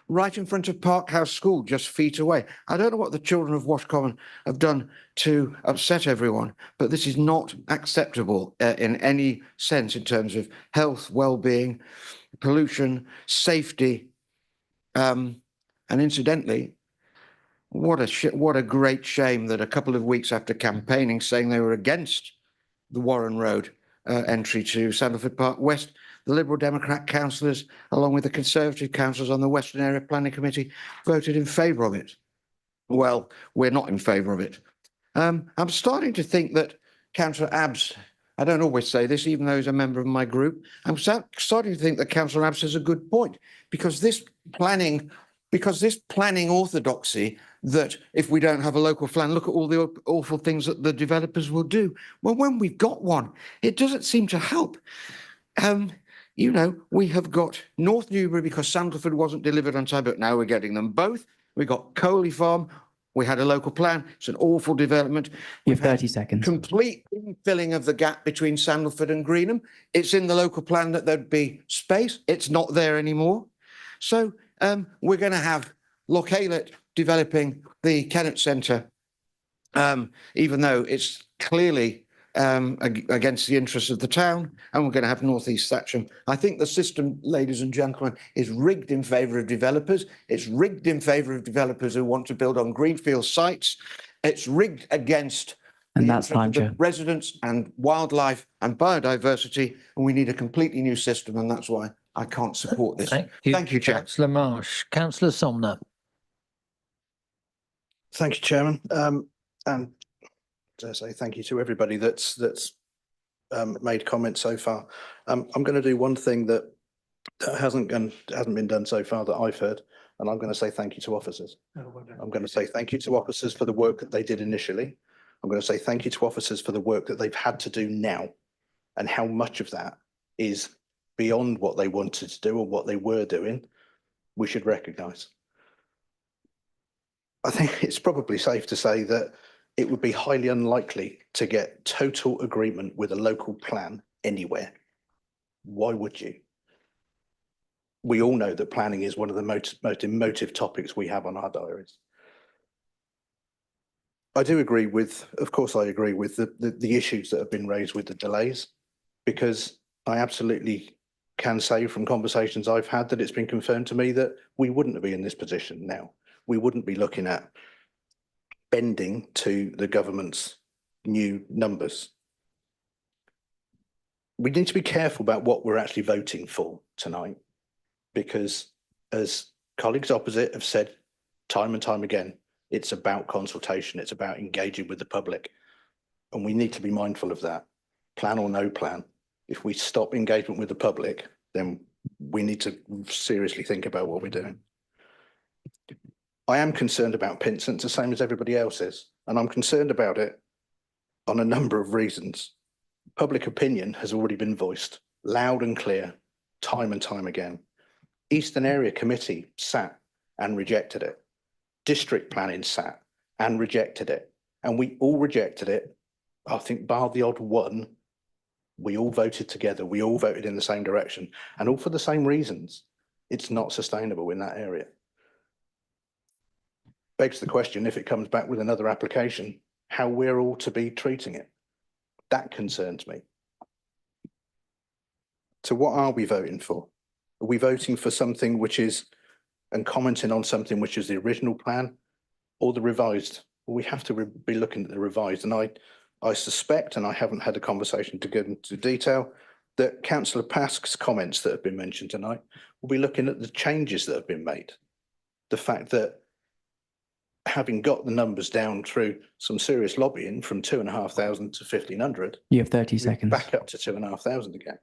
right in front of Park House School, just feet away. I don't know what the children of Wash Common have done to upset everyone, but this is not acceptable in any sense in terms of health, well-being, pollution, safety, and incidentally, what a great shame that a couple of weeks after campaigning, saying they were against the Warren Road entry to Sandalford Park West, the Liberal Democrat councillors, along with the Conservative councillors on the Western Area Planning Committee, voted in favour of it. Well, we're not in favour of it. I'm starting to think that Councillor Abbs, I don't always say this, even though he's a member of my group, I'm starting to think that Councillor Abbs has a good point, because this planning orthodoxy that if we don't have a local plan, look at all the awful things that the developers will do. Well, when we've got one, it doesn't seem to help. You know, we have got North Newbury because Sandalford wasn't delivered on time, but now we're getting them both. We got Coley Farm. We had a local plan. It's an awful development. You have 30 seconds. Complete filling of the gap between Sandalford and Greenham. It's in the local plan that there'd be space. It's not there anymore. So we're going to have Loch Aylett developing the Kennett Centre, even though it's clearly against the interests of the town, and we're going to have North East Thatcham. I think the system, ladies and gentlemen, is rigged in favour of developers. It's rigged in favour of developers who want to build on greenfield sites. It's rigged against and that's time, the residents and wildlife and biodiversity, and we need a completely new system, and that's why I can't support this. Thank you, Chair. Councillor Marsh. Councillor Somner. Thank you, Chairman. And as I say, thank you to everybody that's made comments so far. I'm going to do one thing that hasn't been done so far that I've heard, and I'm going to say thank you to officers. I'm going to say thank you to officers for the work that they did initially. I'm going to say thank you to officers for the work that they've had to do now, and how much of that is beyond what they wanted to do or what they were doing. We should recognise. I think it's probably safe to say that it would be highly unlikely to get total agreement with a local plan anywhere. Why would you? We all know that planning is one of the most emotive topics we have on our diaries. I do agree with, of course, I agree with the issues that have been raised with the delays, because I absolutely can say from conversations I've had that it's been confirmed to me that we wouldn't be in this position now. We wouldn't be looking at bending to the government's new numbers. We need to be careful about what we're actually voting for tonight, because as colleagues opposite have said time and time again, it's about consultation, it's about engaging with the public, and we need to be mindful of that. Plan or no plan, if we stop engagement with the public, then we need to seriously think about what we're doing. I am concerned about Pinsent, the same as everybody else is, and I'm concerned about it on a number of reasons. Public opinion has already been voiced loud and clear, time and time again. Eastern Area Committee sat and rejected it. District planning sat and rejected it. And we all rejected it. I think bar the odd one, we all voted together. We all voted in the same direction and all for the same reasons. It's not sustainable in that area. Begs the question, if it comes back with another application, how we're all to be treating it. That concerns me. So what are we voting for? Are we voting for something which is, and commenting on something which is the original plan or the revised? Well, we have to be looking at the revised. And I suspect, and I haven't had a conversation to get into detail, that Councillor Pask's comments that have been mentioned tonight will be looking at the changes that have been made. The fact that having got the numbers down through some serious lobbying from 2,500 to 1,500. You have 30 seconds. Back up to 2,500 again.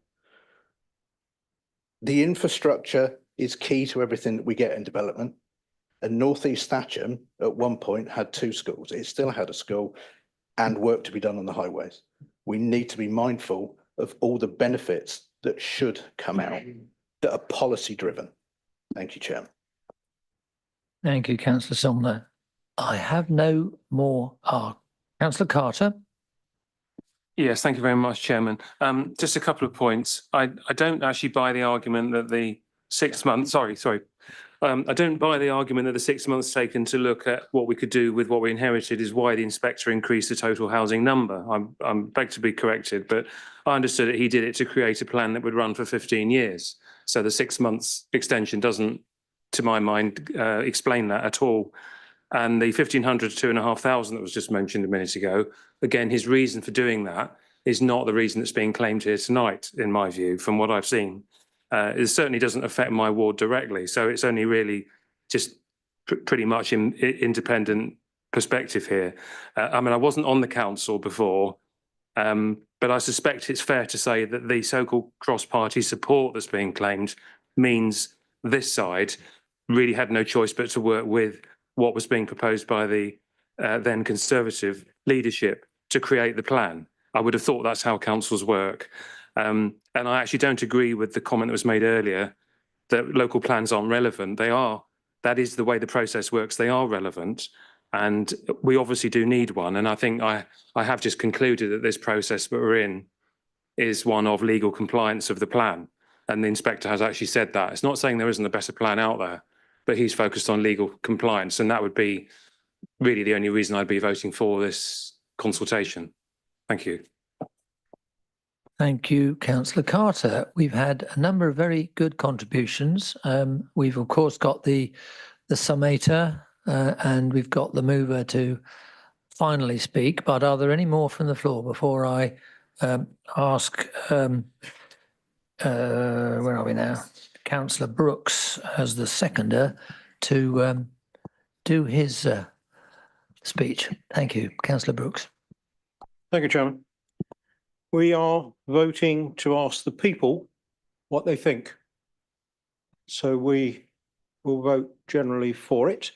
The infrastructure is key to everything that we get in development. And North East Thatcham at one point had 2 schools. It still had a school and work to be done on the highways. We need to be mindful of all the benefits that should come out that are policy driven. Thank you, Chairman. Thank you, Councillor Sumner. I have no more. Councillor Carter. Yes, thank you very much, Chairman. Just a couple of points. I don't actually buy the argument that the 6 months, I don't buy the argument that the 6 months taken to look at what we could do with what we inherited is why the inspector increased the total housing number. I'm beg to be corrected, but I understood that he did it to create a plan that would run for 15 years. So the 6 months extension doesn't, to my mind, explain that at all. And the 1,500 to 2,500 that was just mentioned a minute ago, again, his reason for doing that is not the reason that's being claimed here tonight, in my view, from what I've seen. It certainly doesn't affect my ward directly. So it's only really just pretty much independent perspective here. I mean, I wasn't on the council before, but I suspect it's fair to say that the so-called cross-party support that's being claimed means this side really had no choice but to work with what was being proposed by the then Conservative leadership to create the plan. I would have thought that's how councils work. And I actually don't agree with the comment that was made earlier that local plans aren't relevant. They are. That is the way the process works. They are relevant. And we obviously do need one. And I think I have just concluded that this process that we're in is one of legal compliance of the plan. And the inspector has actually said that. It's not saying there isn't a better plan out there, but he's focused on legal compliance. And that would be really the only reason I'd be voting for this consultation. Thank you. Thank you, Councillor Carter. We've had a number of very good contributions. We've of course got the summator and we've got the mover to finally speak, but are there any more from the floor before I ask, where are we now? Councillor Brooks as the seconder to do his speech. Thank you, Councillor Brooks. Thank you, Chairman. We are voting to ask the people what they think. So we will vote generally for it.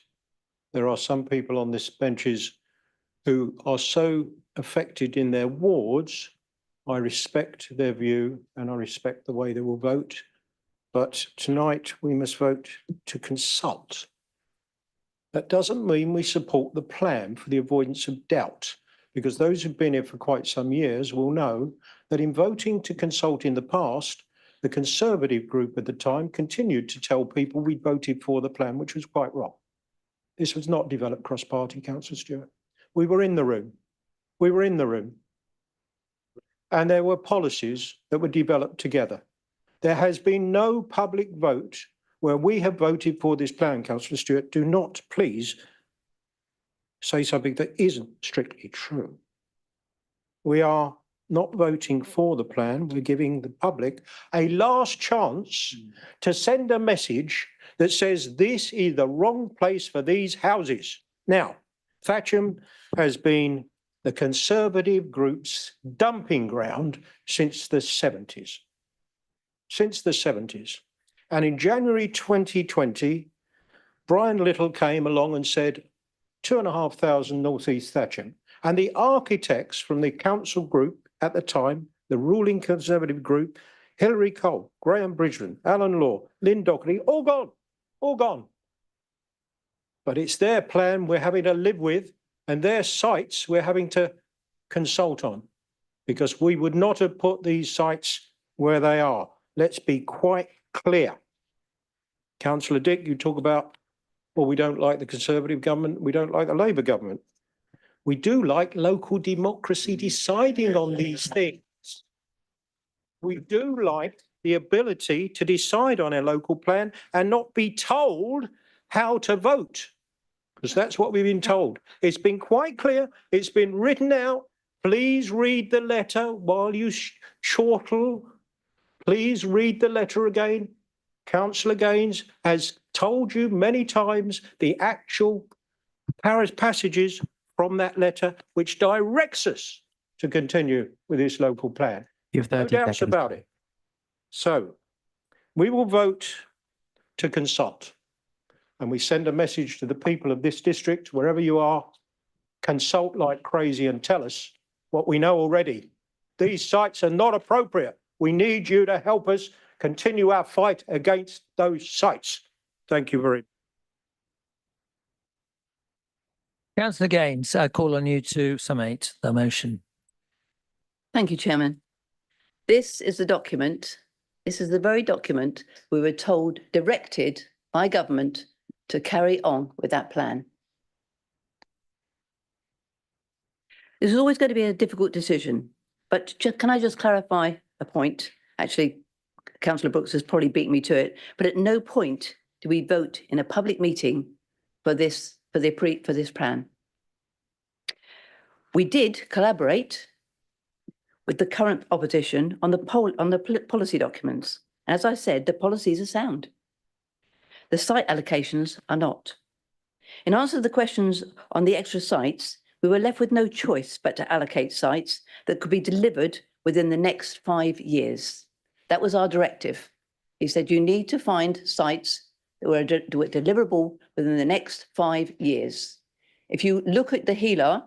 There are some people on this benches who are so affected in their wards. I respect their view and I respect the way they will vote. But tonight we must vote to consult. That doesn't mean we support the plan for the avoidance of doubt, because those who've been here for quite some years will know that in voting to consult in the past, the Conservative group at the time continued to tell people we voted for the plan, which was quite wrong. This was not developed cross-party, Councillor Stewart. We were in the room. We were in the room. And there were policies that were developed together. There has been no public vote where we have voted for this plan, Councillor Stewart. Do not, please, say something that isn't strictly true. We are not voting for the plan. We're giving the public a last chance to send a message that says this is the wrong place for these houses. Now, Thatcham has been the Conservative group's dumping ground since the 70s. Since the 70s. And in January 2020, Brian Little came along and said, 2,500 North East Thatcham. And the architects from the council group at the time, the ruling Conservative group, Hilary Cole, Graham Bridgman, Alan Law, Lynn Dockery, all gone, all gone. But it's their plan we're having to live with and their sites we're having to consult on, because we would not have put these sites where they are. Let's be quite clear. Councillor Dick, you talk about, well, we don't like the Conservative government, we don't like the Labour government. We do like local democracy deciding on these things. We do like the ability to decide on a local plan and not be told how to vote, because that's what we've been told. It's been quite clear. It's been written out. Please read the letter while you chortle. Please read the letter again. Councillor Gaines has told you many times the actual passages from that letter which directs us to continue with this local plan. You have 30 No doubts seconds. about it. So we will vote to consult, and we send a message to the people of this district, wherever you are, consult like crazy and tell us what we know already. These sites are not appropriate. We need you to help us continue our fight against those sites. Thank you very much. Councillor Gaines, I call on you to summate the motion. Thank you, Chairman. This is the document, this is the very document we were told, directed by government to carry on with that plan. This is always going to be a difficult decision, but can I just clarify a point? Actually, Councillor Brooks has probably beat me to it, but at no point do we vote in a public meeting for this plan. We did collaborate with the current opposition on the policy documents. As I said, the policies are sound. The site allocations are not. In answer to the questions on the extra sites, we were left with no choice but to allocate sites that could be delivered within the next 5 years. That was our directive. He said, you need to find sites that were deliverable within the next 5 years. If you look at the HELA,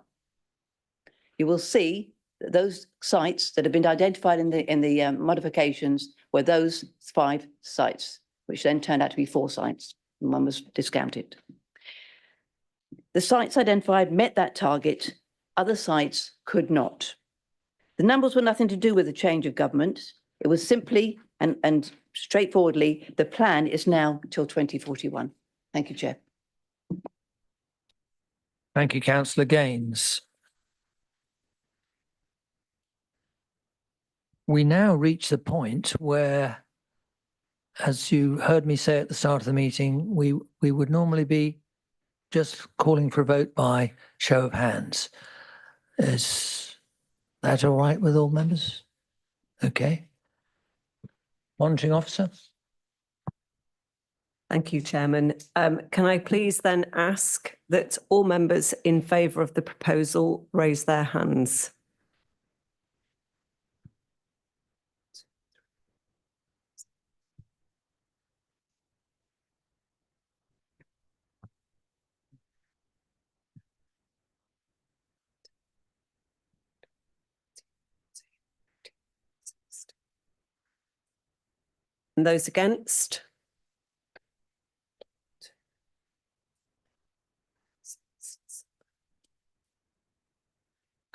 you will see that those sites that have been identified in the modifications were those 5 sites, which then turned out to be 4 sites, and 1 was discounted. The sites identified met that target, other sites could not. The numbers were nothing to do with the change of government. It was simply and straightforwardly, the plan is now till 2041. Thank you, Chair. Thank you, Councillor Gaines. We now reach the point where, as you heard me say at the start of the meeting, we would normally be just calling for a vote by show of hands. Is that all right with all members? Okay. Monitoring officer. Thank you, Chairman. Can I please then ask that all members in favour of the proposal raise their hands? And those against?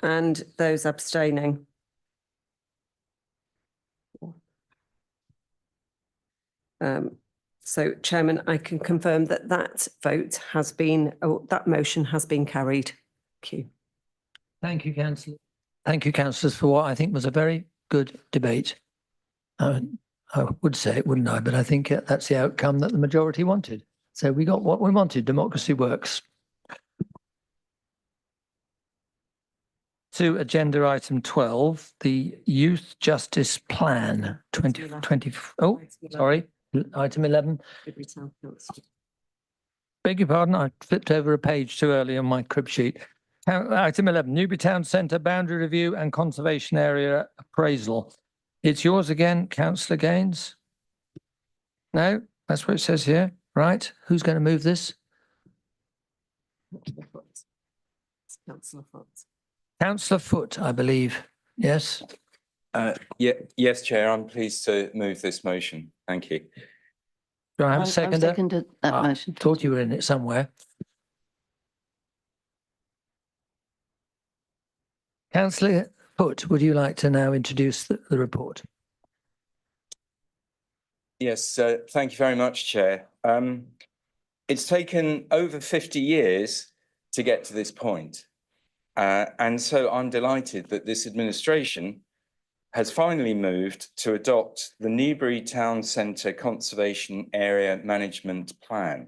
And those abstaining? So, Chairman, I can confirm that that vote has been, that motion has been carried. Thank you. Thank you, Councillor. Thank you, councillors, for what I think was a very good debate. I would say it, wouldn't I? But I think that's the outcome that the majority wanted. So we got what we wanted. Democracy works. To agenda item 12, the Youth Justice Plan 2020. Oh, sorry, item 11. Beg your pardon, I flipped over a page too early on my crib sheet. Item 11, Newbury Town Centre Boundary Review and Conservation Area Appraisal. It's yours again, Councillor Gaines. No, that's what it says here. Right, who's going to move this? Councillor Fox. Councillor Foot, I believe. Yes. Yes, Chair, I'm pleased to move this motion. Thank you. Do I have a I seconder? seconded that motion. Thought you were in it somewhere. Councillor Foot, would you like to now introduce the report? Yes, thank you very much, Chair. It's taken over 50 years to get to this point. And so I'm delighted that this administration has finally moved to adopt the Newbury Town Centre Conservation Area Management Plan.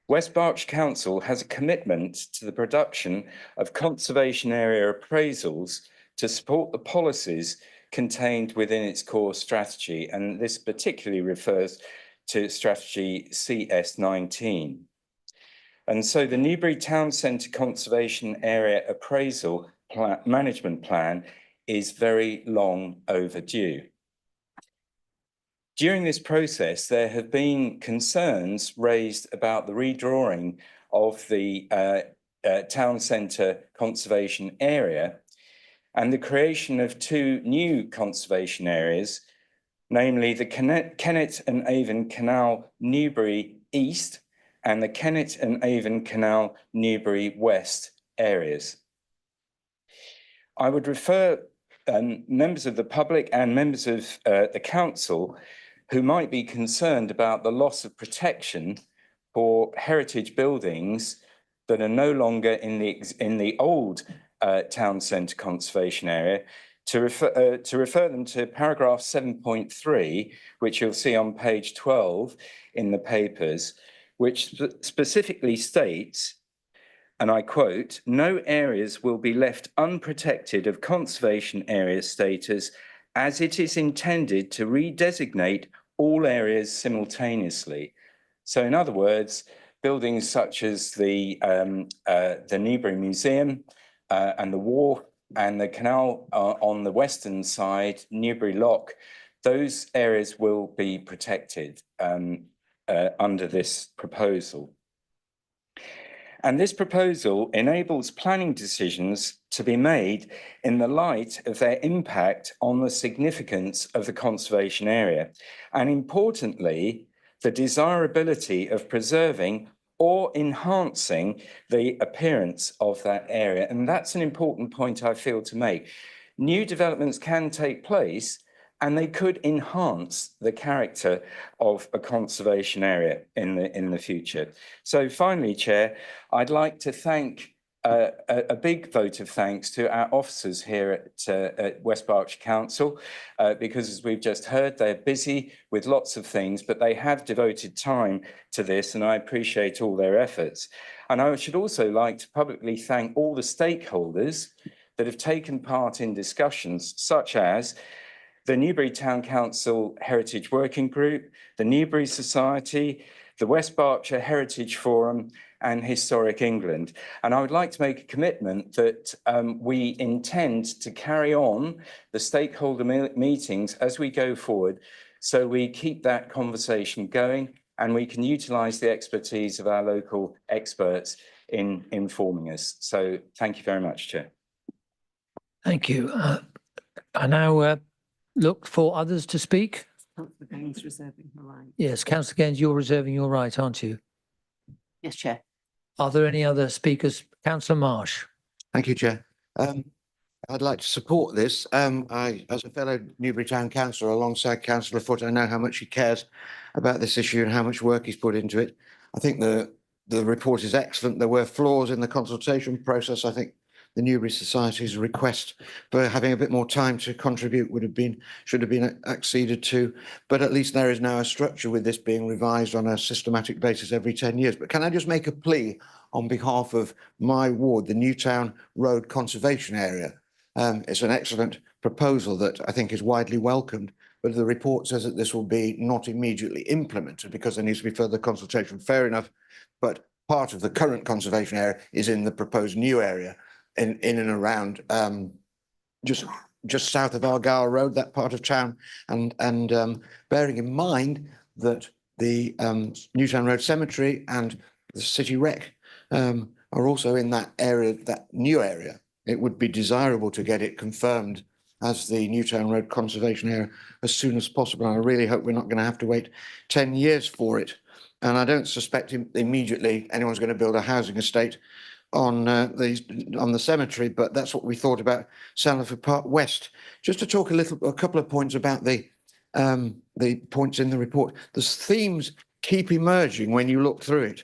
West Berkshire Council has a commitment to the production of conservation area appraisals to support the policies contained within its core strategy, and this particularly refers to strategy CS19. And so the Newbury Town Centre Conservation Area Appraisal Management Plan is very long overdue. During this process, there have been concerns raised about the redrawing of the town centre conservation area and the creation of two new conservation areas, namely the Kennet and Avon Canal Newbury East and the Kennet and Avon Canal Newbury West areas. I would refer members of the public and members of the council who might be concerned about the loss of protection for heritage buildings that are no longer in the old town centre conservation area to refer them to paragraph 7.3, which you'll see on page 12 in the papers, which specifically states, and I quote, "No areas will be left unprotected of conservation area status as it is intended to redesignate all areas simultaneously." So in other words, buildings such as the Newbury Museum and the wharf and the canal on the western side, Newbury Lock, those areas will be protected under this proposal. And this proposal enables planning decisions to be made in the light of their impact on the significance of the conservation area, and importantly, the desirability of preserving or enhancing the appearance of that area. And that's an important point I feel to make. New developments can take place and they could enhance the character of a conservation area in the future. So finally, Chair, I'd like to thank a big vote of thanks to our officers here at West Berkshire Council, because as we've just heard, they're busy with lots of things, but they have devoted time to this, and I appreciate all their efforts. And I should also like to publicly thank all the stakeholders that have taken part in discussions such as the Newbury Town Council Heritage Working Group, the Newbury Society, the West Berkshire Heritage Forum, and Historic England. And I would like to make a commitment that we intend to carry on the stakeholder meetings as we go forward, so we keep that conversation going and we can utilise the expertise of our local experts in informing us. So thank you very much, Chair. Thank you. I now look for others to speak. Councillor Gaines reserving her right. Yes, Councillor Gaines, you're reserving your right, aren't you? Yes, Chair. Are there any other speakers? Councillor Marsh. Thank you, Chair. I'd like to support this. As a fellow Newbury Town Councillor alongside Councillor Foot, I know how much he cares about this issue and how much work he's put into it. I think the report is excellent. There were flaws in the consultation process. I think the Newbury Society's request for having a bit more time to contribute should have been acceded to, but at least there is now a structure with this being revised on a systematic basis every 10 years. But can I just make a plea on behalf of my ward, the Newtown Road Conservation Area? It's an excellent proposal that I think is widely welcomed, but the report says that this will be not immediately implemented because there needs to be further consultation. Fair enough, but part of the current conservation area is in the proposed new area in and around just south of Argyle Road, that part of town, and bearing in mind that the Newtown Road Cemetery and the City Rec are also in that area, that new area it would be desirable to get it confirmed as the Newtown Road Conservation Area as soon as possible. And I really hope we're not going to have to wait 10 years for it. And I don't suspect immediately anyone's going to build a housing estate on the cemetery, but that's what we thought about Sandford Park West. Just to talk a couple of points about the points in the report. There's themes keep emerging when you look through it.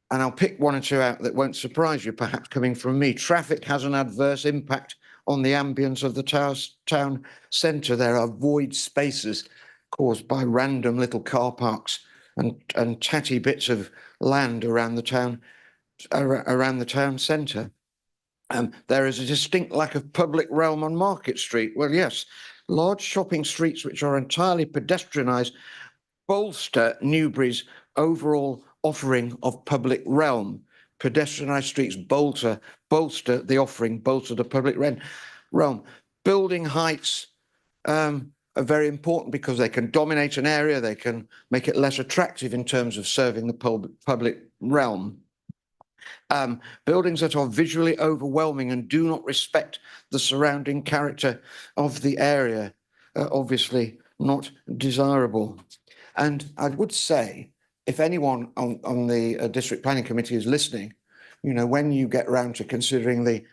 And I'll pick one or two out that won't surprise you, perhaps coming from me. Traffic has an adverse impact on the ambience of the town centre. There are void spaces caused by random little car parks and tatty bits of land around the town centre. There is a distinct lack of public realm on Market Street. Well, yes, large shopping streets which are entirely pedestrianised bolster Newbury's overall offering of public realm. Pedestrianised streets bolster the offering, bolster the public realm. Building heights are very important because they can dominate an area, they can make it less attractive in terms of serving the public realm. Buildings that are visually overwhelming and do not respect the surrounding character of the area are obviously not desirable. And I would say, if anyone on the District Planning Committee is listening, you know, when you get round to considering the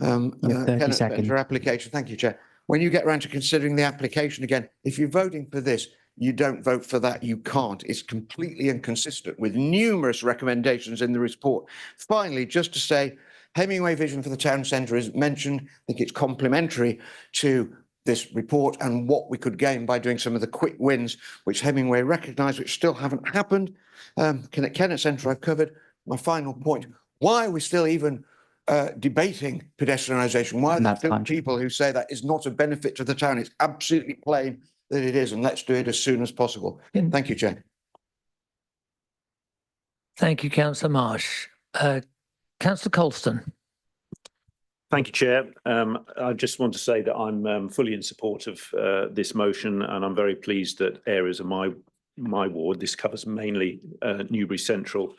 Kennett Spencer application, thank you, Chair. When you get round to considering the application again, if you're voting for this, you don't vote for that, you can't. It's completely inconsistent with numerous recommendations in the report. Finally, just to say, Hemingway vision for the town centre is mentioned. I think it's complementary to this report and what we could gain by doing some of the quick wins, which Hemingway recognised, which still haven't happened. Kennett Centre I've covered. My final point, why are we still even debating pedestrianisation? Why are there still people who say that is not a benefit to the town? It's absolutely plain that it is, and let's do it as soon as possible. Thank you, Chair. Thank you, Councillor Marsh. Councillor Colston. Thank you, Chair. I just want to say that I'm fully in support of this motion, and I'm very pleased that areas of my ward, this covers mainly Newbury Central,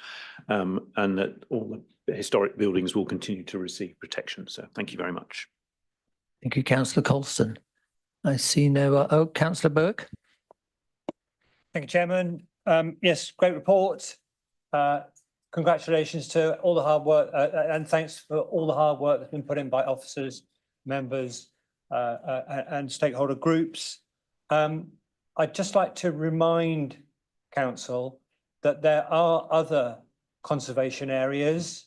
and that all the historic buildings will continue to receive protection. So thank you very much. Thank you, Councillor Colston. I see no, Councillor Burke. Thank you, Chairman. Yes, great report. Congratulations to all the hard work and thanks for all the hard work that's been put in by officers, members and stakeholder groups. I'd just like to remind Council that there are other conservation areas.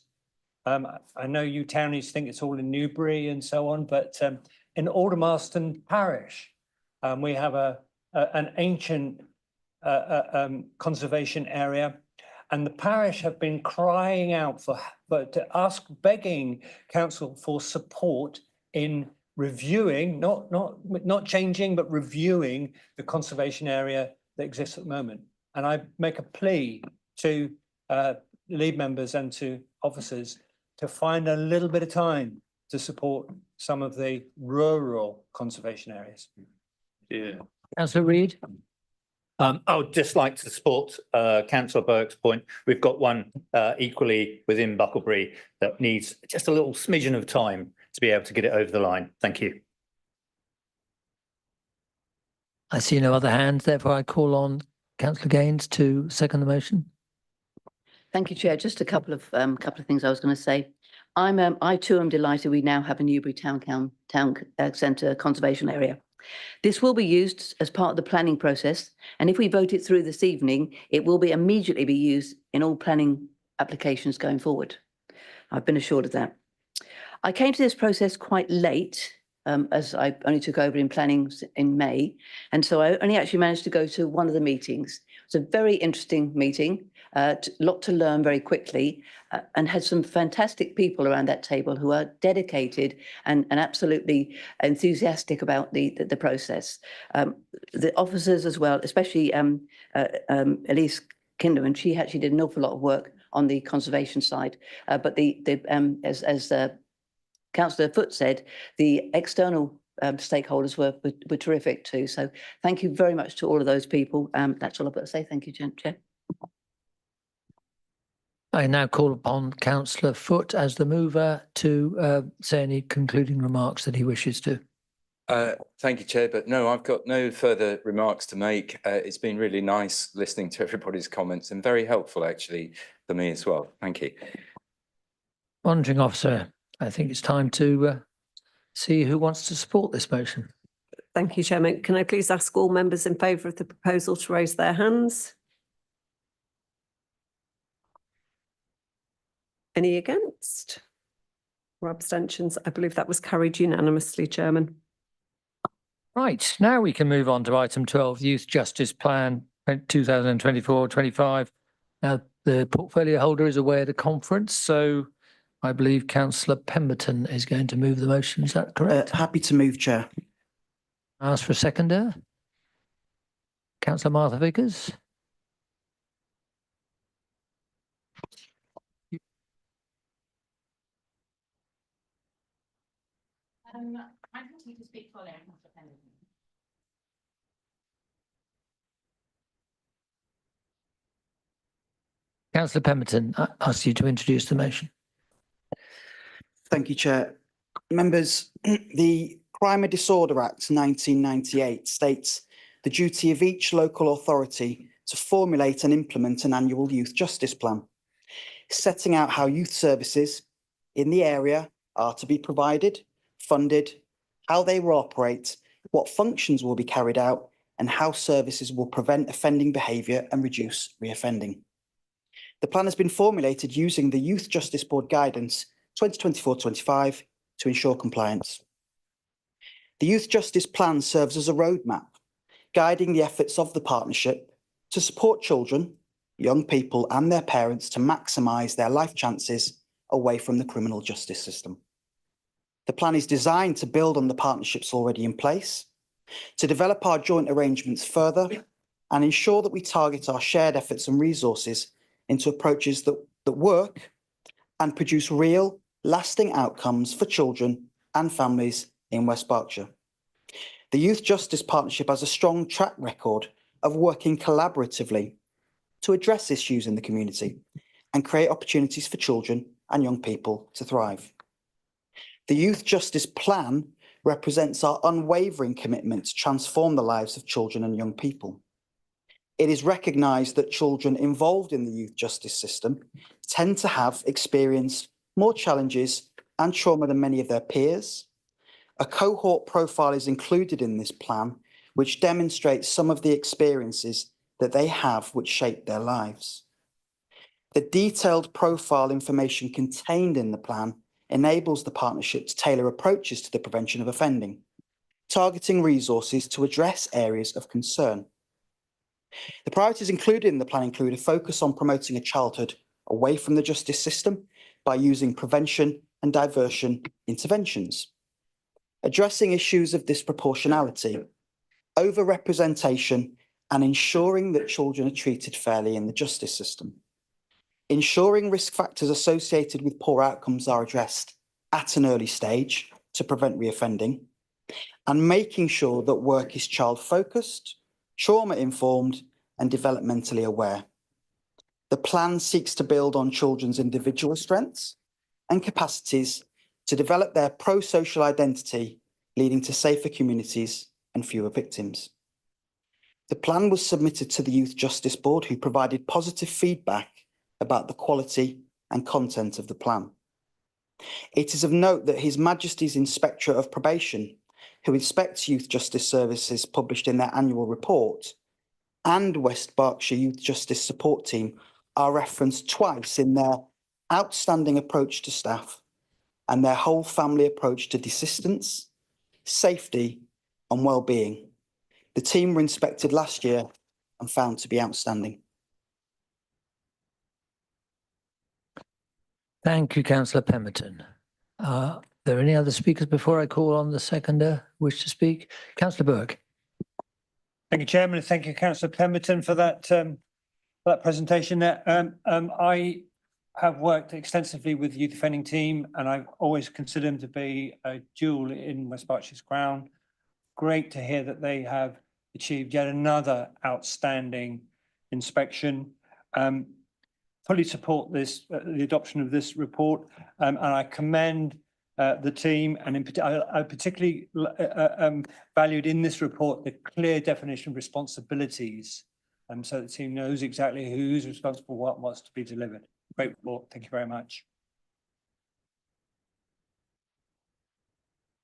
I know you townies think it's all in Newbury and so on, but in Aldermaston Parish, we have an ancient conservation area, and the parish have been crying out begging Council for support in reviewing, not changing, but reviewing the conservation area that exists at the moment. And I make a plea to lead members and to officers to find a little bit of time to support some of the rural conservation areas. Yeah. Councillor Reid. I would just like to support Councillor Burke's point. We've got one equally within Bucklebury that needs just a little smidgen of time to be able to get it over the line. Thank you. I see no other hands, therefore I call on Councillor Gaines to second the motion. Thank you, Chair. Just a couple of things I was going to say. I too am delighted we now have a Newbury Town Centre conservation area. This will be used as part of the planning process, and if we vote it through this evening, it will be immediately be used in all planning applications going forward. I've been assured of that. I came to this process quite late, as I only took over in planning in May, and so I only actually managed to go to one of the meetings. It was a very interesting meeting, a lot to learn very quickly, and had some fantastic people around that table who are dedicated and absolutely enthusiastic about the process. The officers as well, especially Elise Kinderman, she actually did an awful lot of work on the conservation side. But as Councillor Foote said, the external stakeholders were terrific too. So thank you very much to all of those people. That's all I've got to say. Thank you, Chair. I now call upon councillor Foote as the mover to say any concluding remarks that he wishes to. Thank you, Chair, but no, I've got no further remarks to make. It's been really nice listening to everybody's comments and very helpful actually for me as well. Thank you. Monitoring officer, I think it's time to see who wants to support this motion. Thank you, Chairman. Can I please ask all members in favour of the proposal to raise their hands? Any against? Or abstentions? I believe that was carried unanimously, Chairman. Right, now we can move on to item 12, Youth Justice Plan 2024-25. Now, the portfolio holder is away at a conference, so I believe councillor Pemberton is going to move the motion. Is that correct? Happy to move, Chair. Ask for a seconder. Councillor Martha Vickers. I'm happy to speak for Councillor Pemberton. Councillor Pemberton, I ask you to introduce the motion. Thank you, Chair. Members, the Crime and Disorder Act 1998 states the duty of each local authority to formulate and implement an annual youth justice plan, setting out how youth services in the area are to be provided, funded, how they will operate, what functions will be carried out, and how services will prevent offending behaviour and reduce reoffending. The plan has been formulated using the Youth Justice Board Guidance 2024-25 to ensure compliance. The Youth Justice Plan serves as a roadmap, guiding the efforts of the partnership to support children, young people and their parents to maximise their life chances away from the criminal justice system. The plan is designed to build on the partnerships already in place, to develop our joint arrangements further and ensure that we target our shared efforts and resources into approaches that work and produce real, lasting outcomes for children and families in West Berkshire. The Youth Justice Partnership has a strong track record of working collaboratively to address issues in the community and create opportunities for children and young people to thrive. The Youth Justice Plan represents our unwavering commitment to transform the lives of children and young people. It is recognised that children involved in the youth justice system tend to have experienced more challenges and trauma than many of their peers. A cohort profile is included in this plan, which demonstrates some of the experiences that they have which shape their lives. The detailed profile information contained in the plan enables the partnership to tailor approaches to the prevention of offending, targeting resources to address areas of concern. The priorities included in the plan include a focus on promoting a childhood away from the justice system by using prevention and diversion interventions, addressing issues of disproportionality, overrepresentation, and ensuring that children are treated fairly in the justice system, ensuring risk factors associated with poor outcomes are addressed at an early stage to prevent reoffending, and making sure that work is child-focused, trauma-informed, and developmentally aware. The plan seeks to build on children's individual strengths and capacities to develop their pro-social identity, leading to safer communities and fewer victims. The plan was submitted to the Youth Justice Board, who provided positive feedback about the quality and content of the plan. It is of note that His Majesty's Inspectorate of Probation, who inspects youth justice services published in their annual report, and West Berkshire Youth Justice Support Team are referenced twice in their outstanding approach to staff and their whole family approach to desistance, safety and well-being. The team were inspected last year and found to be outstanding. Thank you, councillor Pemberton. Are there any other speakers before I call on the seconder who wish to speak? Councillor Burke. Thank you, Chairman, and thank you, councillor Pemberton, for that presentation there. I have worked extensively with the youth offending team, and I've always considered them to be a jewel in West Berkshire's crown. Great to hear that they have achieved yet another outstanding inspection. fully support this, the adoption of this report, and I commend the team, and I particularly valued in this report the clear definition of responsibilities, so the team knows exactly who's responsible for what and what's to be delivered. Great report. Thank you very much.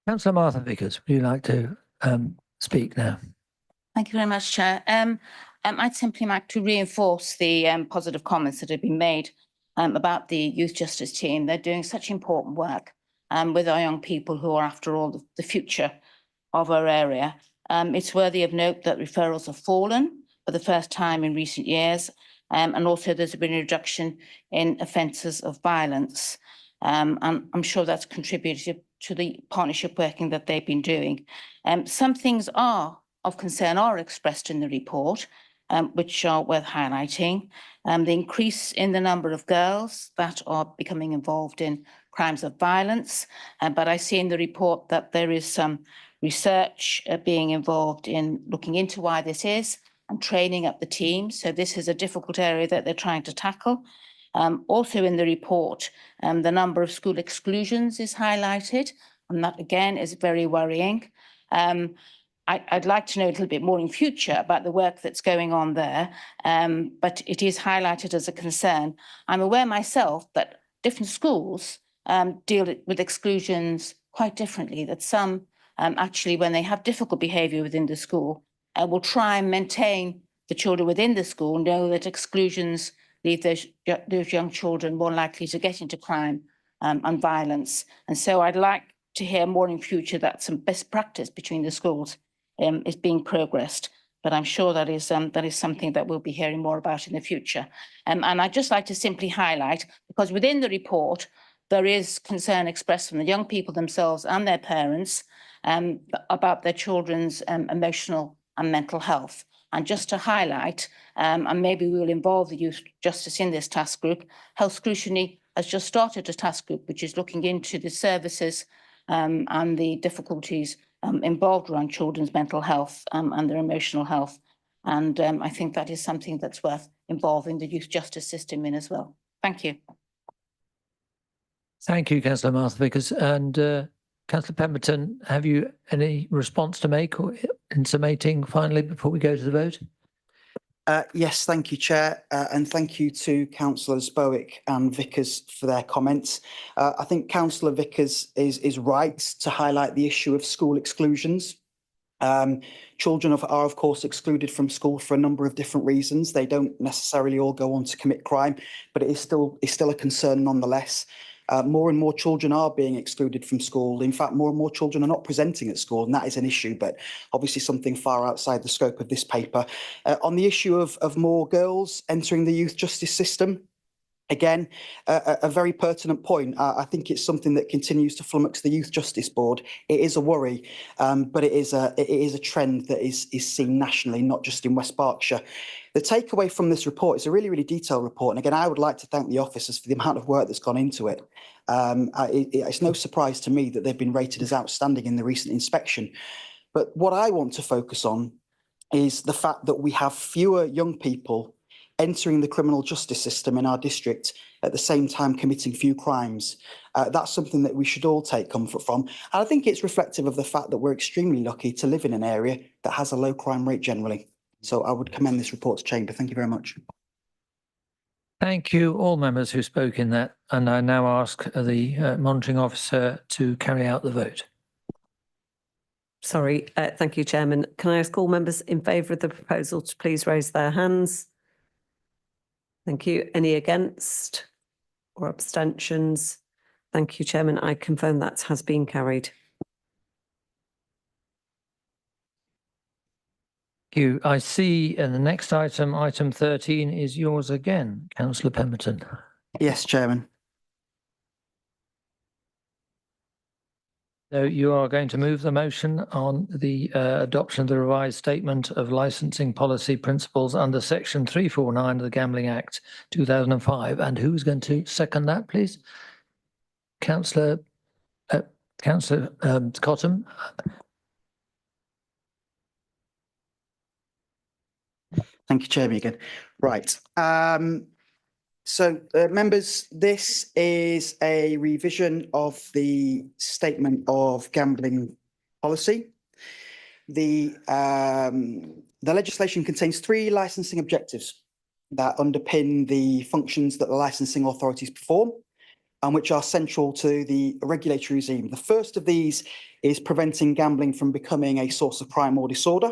Councillor Martha Vickers, would you like to speak now? Thank you very much, Chair. I'd simply like to reinforce the positive comments that have been made about the Youth Justice team. They're doing such important work with our young people who are, after all, the future of our area. It's worthy of note that referrals have fallen for the first time in recent years, and also there's been a reduction in offences of violence. And I'm sure that's contributed to the partnership working that they've been doing. Some things are of concern are expressed in the report, which are worth highlighting. The increase in the number of girls that are becoming involved in crimes of violence. But I see in the report that there is some research being involved in looking into why this is and training up the team. So this is a difficult area that they're trying to tackle. Also in the report, the number of school exclusions is highlighted, and that again is very worrying. I'd like to know a little bit more in future about the work that's going on there, but it is highlighted as a concern. I'm aware myself that different schools deal with exclusions quite differently, that some actually, when they have difficult behaviour within the school, will try and maintain the children within the school, know that exclusions leave those young children more likely to get into crime and violence. And so I'd like to hear more in future that some best practice between the schools is being progressed, but I'm sure that is something that we'll be hearing more about in the future. And I'd just like to simply highlight, because within the report, there is concern expressed from the young people themselves and their parents about their children's emotional and mental health. And just to highlight, and maybe we will involve the Youth Justice in this task group, Health Scrutiny has just started a task group which is looking into the services and the difficulties involved around children's mental health and their emotional health. And I think that is something that's worth involving the youth justice system in as well. Thank you. Thank you, Councillor Martha Vickers. And Councillor Pemberton, have you any response to make or in summating finally before we go to the vote? Yes, thank you, Chair, and thank you to Councillors Bowick and Vickers for their comments. I think Councillor Vickers is right to highlight the issue of school exclusions. Children are, of course, excluded from school for a number of different reasons. They don't necessarily all go on to commit crime, but it is still a concern nonetheless. More and more children are being excluded from school. In fact, more and more children are not presenting at school, and that is an issue, but obviously something far outside the scope of this paper. On the issue of more girls entering the youth justice system, again, a very pertinent point. I think it's something that continues to flummox the Youth Justice Board. It is a worry, but it is a trend that is seen nationally, not just in West Berkshire. The takeaway from this report is a really, really detailed report. And again, I would like to thank the officers for the amount of work that's gone into it. It's no surprise to me that they've been rated as outstanding in the recent inspection. But what I want to focus on is the fact that we have fewer young people entering the criminal justice system in our district at the same time committing few crimes. That's something that we should all take comfort from. And I think it's reflective of the fact that we're extremely lucky to live in an area that has a low crime rate generally. So I would commend this report to Chamber. Thank you very much. Thank you, all members who spoke in that. And I now ask the monitoring officer to carry out the vote. Sorry, thank you, Chairman. Can I ask all members in favour of the proposal to please raise their hands? Thank you. Any against or abstentions? Thank you, Chairman. I confirm that has been carried. Thank you. I see the next item, item 13, is yours again, Councillor Pemberton. Yes, Chairman. So you are going to move the motion on the adoption of the revised statement of licensing policy principles under section 349 of the Gambling Act 2005. And who's going to second that, please? Councillor Cottam. Thank you, Chairman, again. Right. So, members, this is a revision of the statement of gambling policy. The legislation contains 3 licensing objectives that underpin the functions that the licensing authorities perform and which are central to the regulatory regime. The first of these is preventing gambling from becoming a source of crime or disorder,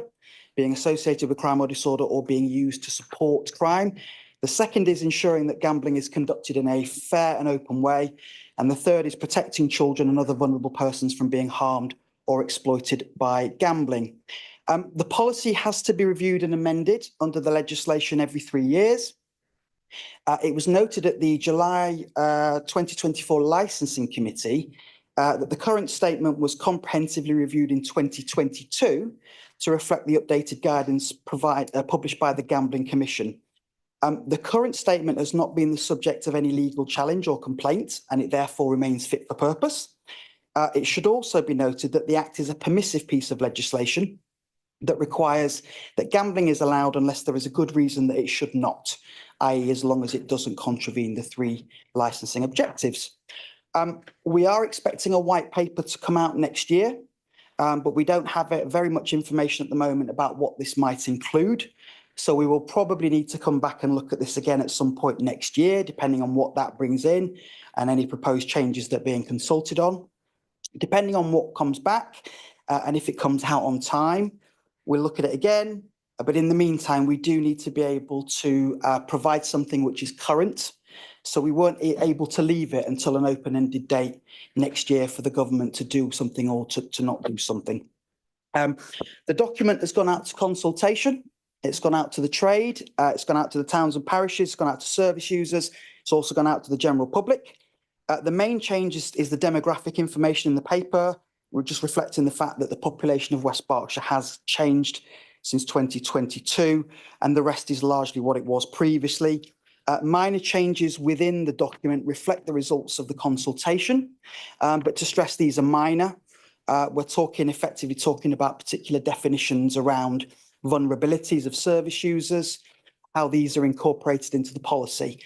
being associated with crime or disorder, or being used to support crime. The second is ensuring that gambling is conducted in a fair and open way. And the third is protecting children and other vulnerable persons from being harmed or exploited by gambling. The policy has to be reviewed and amended under the legislation every 3 years. It was noted at the July 2024 Licensing Committee that the current statement was comprehensively reviewed in 2022 to reflect the updated guidance published by the Gambling Commission. The current statement has not been the subject of any legal challenge or complaint, and it therefore remains fit for purpose. It should also be noted that the Act is a permissive piece of legislation that requires that gambling is allowed unless there is a good reason that it should not, i.e. as long as it doesn't contravene the 3 licensing objectives. We are expecting a white paper to come out next year, but we don't have very much information at the moment about what this might include. So we will probably need to come back and look at this again at some point next year, depending on what that brings in and any proposed changes that are being consulted on. Depending on what comes back and if it comes out on time, we'll look at it again. But in the meantime, we do need to be able to provide something which is current. So we weren't able to leave it until an open-ended date next year for the government to do something or to not do something. The document has gone out to consultation. It's gone out to the trade. It's gone out to the towns and parishes. It's gone out to service users. It's also gone out to the general public. The main change is the demographic information in the paper. We're just reflecting the fact that the population of West Berkshire has changed since 2022, and the rest is largely what it was previously. Minor changes within the document reflect the results of the consultation, but to stress these are minor. We're effectively talking about particular definitions around vulnerabilities of service users, how these are incorporated into the policy.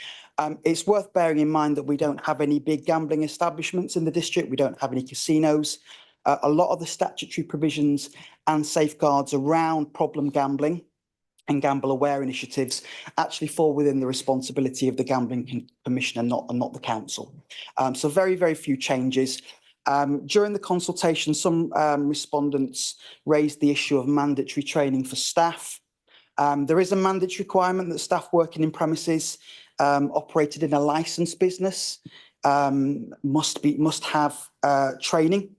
It's worth bearing in mind that we don't have any big gambling establishments in the district. We don't have any casinos. A lot of the statutory provisions and safeguards around problem gambling and gamble aware initiatives actually fall within the responsibility of the Gambling Commission and not the council. So very, very few changes. During the consultation, some respondents raised the issue of mandatory training for staff. There is a mandatory requirement that staff working in premises operated in a licensed business must have training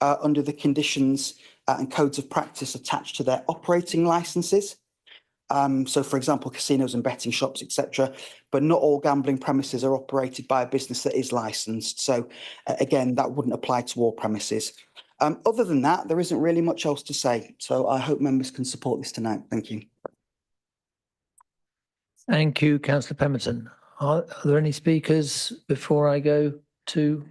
under the conditions and codes of practice attached to their operating licenses. So, for example, casinos and betting shops, etc. But not all gambling premises are operated by a business that is licensed. So, again, that wouldn't apply to all premises. Other than that, there isn't really much else to say. So I hope members can support this tonight. Thank you. Thank you, Councillor Pemberton. Are there any speakers before I go to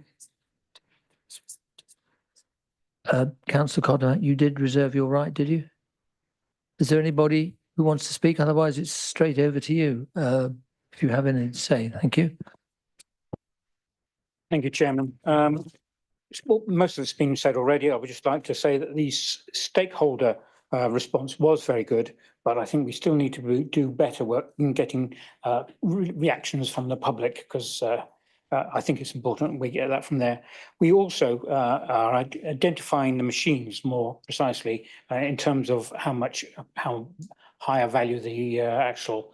Councillor Codner? You did reserve your right, did you? Is there anybody who wants to speak? Otherwise, it's straight over to you if you have anything to say. Thank you. Thank you, Chairman. Well, most of it's been said already. I would just like to say that the stakeholder response was very good, but I think we still need to do better work in getting reactions from the public, because I think it's important we get that from there. We also are identifying the machines more precisely in terms of how high a value the actual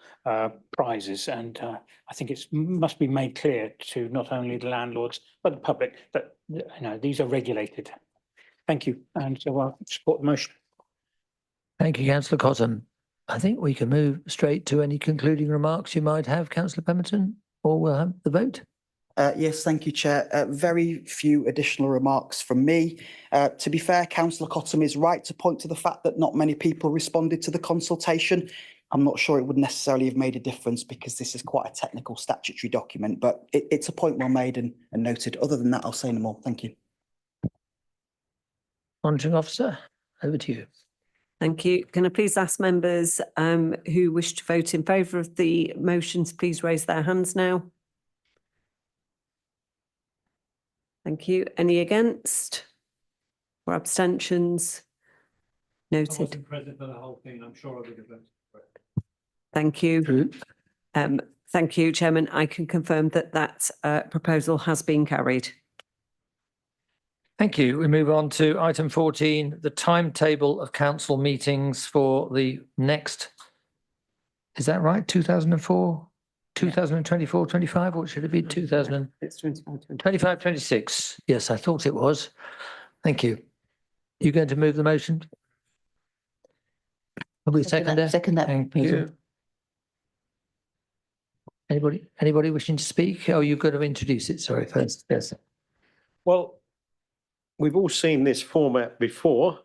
prize is, and I think it must be made clear to not only the landlords but the public that these are regulated. Thank you, and so I support the motion. Thank you, Councillor Cotton. I think we can move straight to any concluding remarks you might have, Councillor Pemberton, or we'll have the vote. Yes, thank you, Chair. Very few additional remarks from me. To be fair, Councillor Cotton is right to point to the fact that not many people responded to the consultation. I'm not sure it would necessarily have made a difference because this is quite a technical statutory document, but it's a point well made and noted. Other than that, I'll say no more. Thank you. Monitoring Officer, over to you. Thank you. Can I please ask members who wish to vote in favour of the motions, please raise their hands now. Thank you. Any against or abstentions? Noted. present for the whole thing. I'm sure I would have voted for it. Thank you. Thank you, Chairman. I can confirm that that proposal has been carried. Thank you. We move on to item 14, the timetable of council meetings for the next, is that right, 2004? 2024, 25, or should it be 2025, 26? Yes, I thought it was. Thank you. You going to move the motion? Probably second there. Second that. Thank you. Anybody wishing to speak? Oh, you've got to introduce it. Sorry, first. Yes. Well, we've all seen this format before,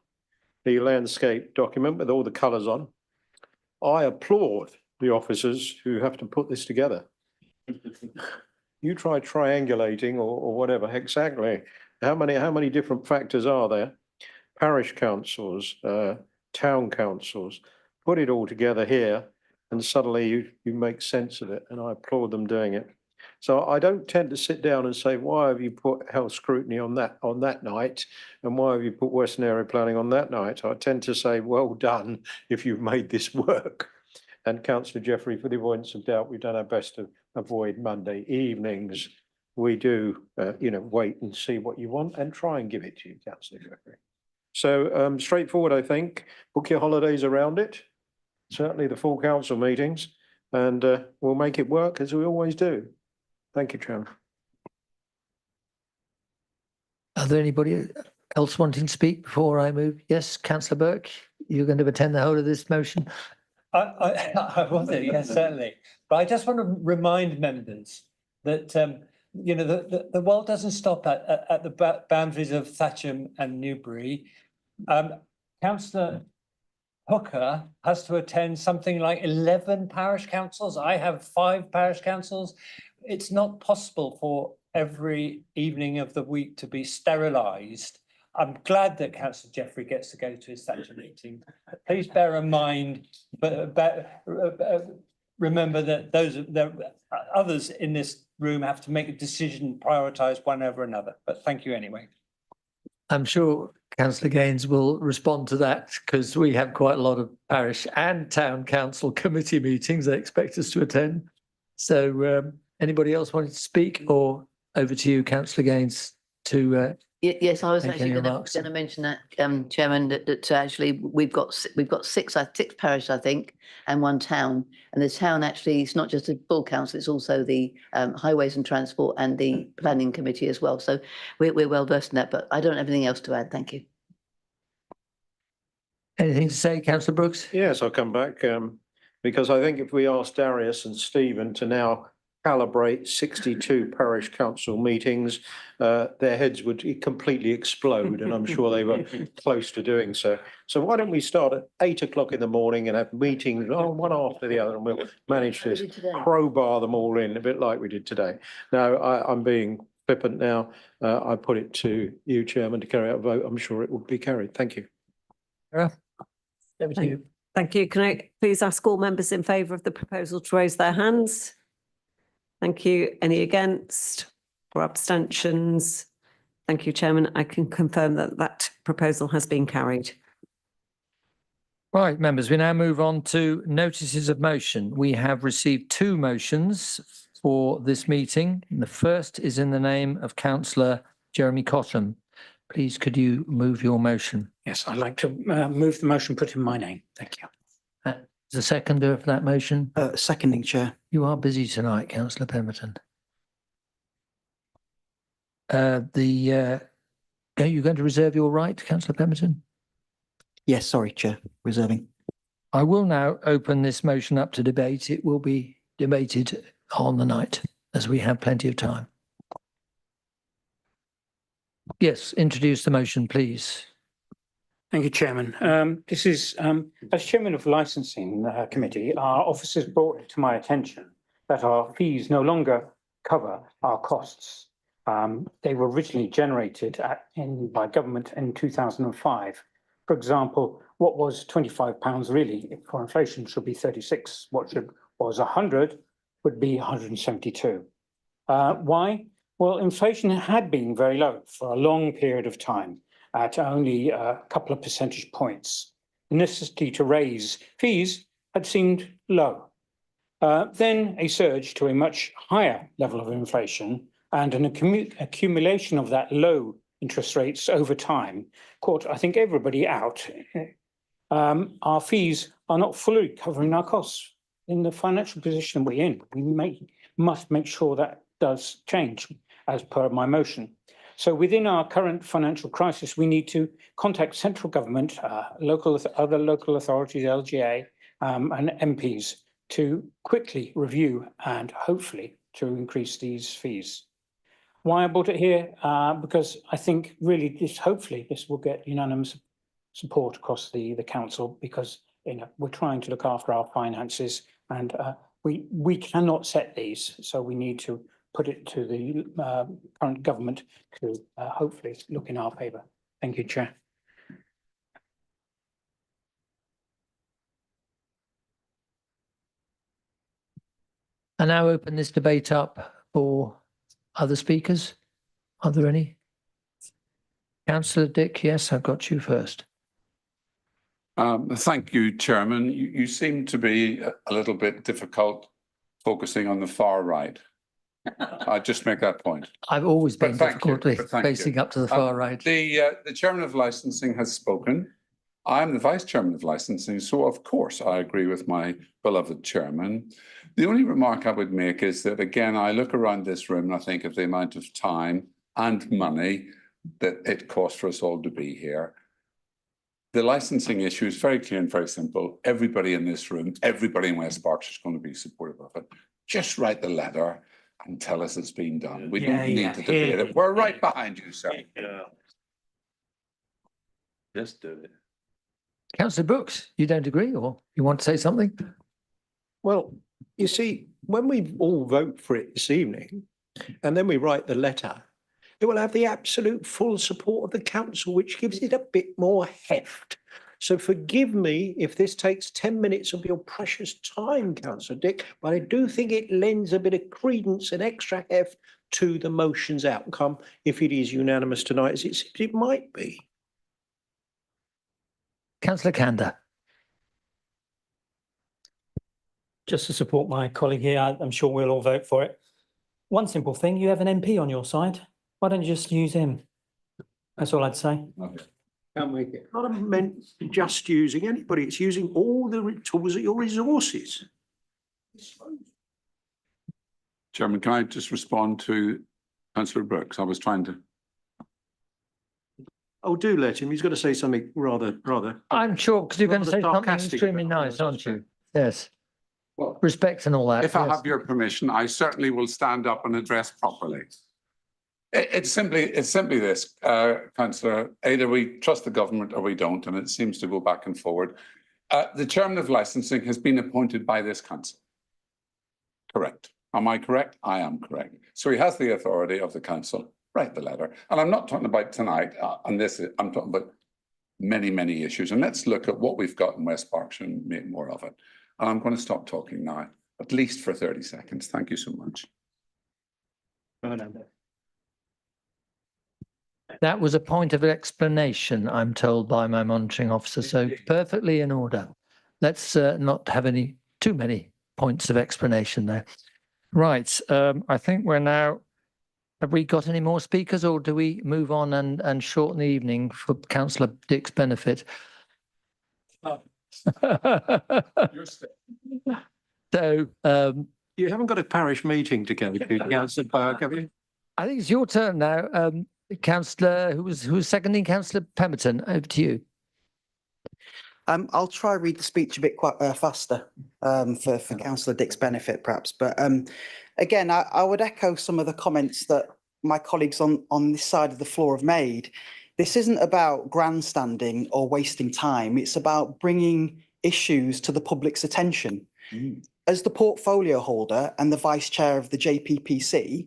the landscape document with all the colours on. I applaud the officers who have to put this together. You try triangulating or whatever, exactly. How many different factors are there? Parish councils, town councils, put it all together here and suddenly you make sense of it, and I applaud them doing it. So I don't tend to sit down and say, why have you put health scrutiny on that night? And why have you put Western Area Planning on that night? I tend to say, well done if you've made this work. And Councillor Jeffrey, for the avoidance of doubt, we've done our best to avoid Monday evenings. We do, wait and see what you want and try and give it to you, Councillor Jeffrey. So straightforward, I think. Book your holidays around it. Certainly the full council meetings, and we'll make it work as we always do. Thank you, Chairman. Are there anybody else wanting to speak before I move? Yes, Councillor Burke, you're going to attend the whole of this motion? I was it, yes, certainly. But I just want to remind members that, the world doesn't stop at the boundaries of Thatcham and Newbury. Councillor Hooker has to attend something like 11 parish councils. I have 5 parish councils. It's not possible for every evening of the week to be sterilised. I'm glad that Councillor Jeffrey gets to go to his Thatcham meeting. Please bear in mind, remember that others in this room have to make a decision, prioritise one over another. But thank you anyway. I'm sure Councillor Gaines will respond to that because we have quite a lot of parish and town council committee meetings they expect us to attend. So anybody else wanting to speak, or over to you, Councillor Gaines, to Yes, I was make actually any going remarks? to mention that, Chairman, that actually we've got six parishes, I think, and 1 town. And the town actually, it's not just a full council, it's also the highways and transport and the planning committee as well. So we're well versed in that, but I don't have anything else to add. Thank you. Anything to say, Councillor Brooks? Yes, I'll come back because I think if we ask Darius and Stephen to now calibrate 62 parish council meetings, their heads would completely explode, and I'm sure they were close to doing so. So why don't we start at 8 o'clock in the morning and have meetings one after the other, and we'll manage to crowbar them all in, a bit like we did today. Now, I'm being flippant now. I put it to you, Chairman, to carry out a vote. I'm sure it will be carried. Thank you. Over to you. Thank you. Can I please ask all members in favour of the proposal to raise their hands? Thank you. Any against or abstentions? Thank you, Chairman. I can confirm that that proposal has been carried. Right, members, we now move on to notices of motion. We have received 2 motions for this meeting. The first is in the name of Councillor Jeremy Cottam. Please, could you move your motion? Yes, I'd like to move the motion put in my name. Thank you. The seconder of that motion? Seconding, Chair. You are busy tonight, Councillor Pemberton. Are you going to reserve your right, Councillor Pemberton? Yes, sorry, Chair, reserving. I will now open this motion up to debate. It will be debated on the night, as we have plenty of time. Yes, introduce the motion, please. Thank you, Chairman. This is, as Chairman of the Licensing Committee, our officers brought to my attention that our fees no longer cover our costs. They were originally generated by government in 2005 For example, what was £25 really for inflation should be 36. What was 100 would be 172. Why? Well, inflation had been very low for a long period of time at only a couple of percentage points. The necessity to raise fees had seemed low. Then a surge to a much higher level of inflation and an accumulation of that low interest rates over time caught, I think, everybody out. Our fees are not fully covering our costs. In the financial position we're in, we must make sure that does change as per my motion. So within our current financial crisis, we need to contact central government, other local authorities, LGA, and MPs to quickly review and hopefully to increase these fees. Why I brought it here? Because I think really hopefully this will get unanimous support across the council, because we're trying to look after our finances, and we cannot set these, so we need to put it to the current government to hopefully look in our favour. Thank you, Chair. I now open this debate up for other speakers. Are there any? Councillor Dick, yes, I've got you first. Thank you, Chairman. You seem to be a little bit difficult focusing on the far right. I just make that point. I've always been difficult facing up to the far right. The Chairman of Licensing has spoken. I'm the Vice Chairman of Licensing, so of course I agree with my beloved Chairman. The only remark I would make is that, again, I look around this room and I think of the amount of time and money that it costs for us all to be here. The licensing issue is very clear and very simple. Everybody in this room, everybody in West Berkshire is going to be supportive of it. Just write the letter and tell us it's been done. We don't need to debate it. We're right behind you, sir. Just do it. Councillor Brooks, you don't agree, or you want to say something? Well, you see, when we all vote for it this evening, and then we write the letter, it will have the absolute full support of the council, which gives it a bit more heft. So forgive me if this takes 10 minutes of your precious time, Councillor Dick, but I do think it lends a bit of credence and extra heft to the motion's outcome if it is unanimous tonight, as it might be. Councillor Kanda. Just to support my colleague here, I'm sure we'll all vote for it. One simple thing, you have an MP on your side. Why don't you just use him? That's all I'd say. Okay. Can't make it. Not meant just using anybody, it's using all the tools at your resources. Chairman, can I just respond to Councillor Brooks? I was trying to. Oh, do let him. He's got to say something rather. I'm sure, because you're going to say something sarcastic extremely about nice, it. aren't you? Yes. Well, respect and all that. If I have your permission, I certainly will stand up and address properly. It's simply this, Councillor. Either we trust the government or we don't, and it seems to go back and forward. The Chairman of Licensing has been appointed by this council. Correct. Am I correct? I am correct. So he has the authority of the council. Write the letter. And I'm not talking about tonight on this. I'm talking about many, many issues. And let's look at what we've got in West Berkshire and make more of it. And I'm going to stop talking now, at least for 30 seconds. Thank you so much. That was a point of explanation, I'm told by my monitoring officer, so perfectly in order. Let's not have too many points of explanation there. Right, I think we're now, have we got any more speakers, or do we move on and shorten the evening for Councillor Dick's benefit? So you haven't got a parish meeting to go to, Councillor Park, have you? I think it's your turn now. Councillor, who was seconding, Councillor Pemberton, over to you. I'll try read the speech a bit quite faster for Councillor Dick's benefit, perhaps. But again, I would echo some of the comments that my colleagues on this side of the floor have made. This isn't about grandstanding or wasting time. It's about bringing issues to the public's attention. As the portfolio holder and the vice chair of the JPPC,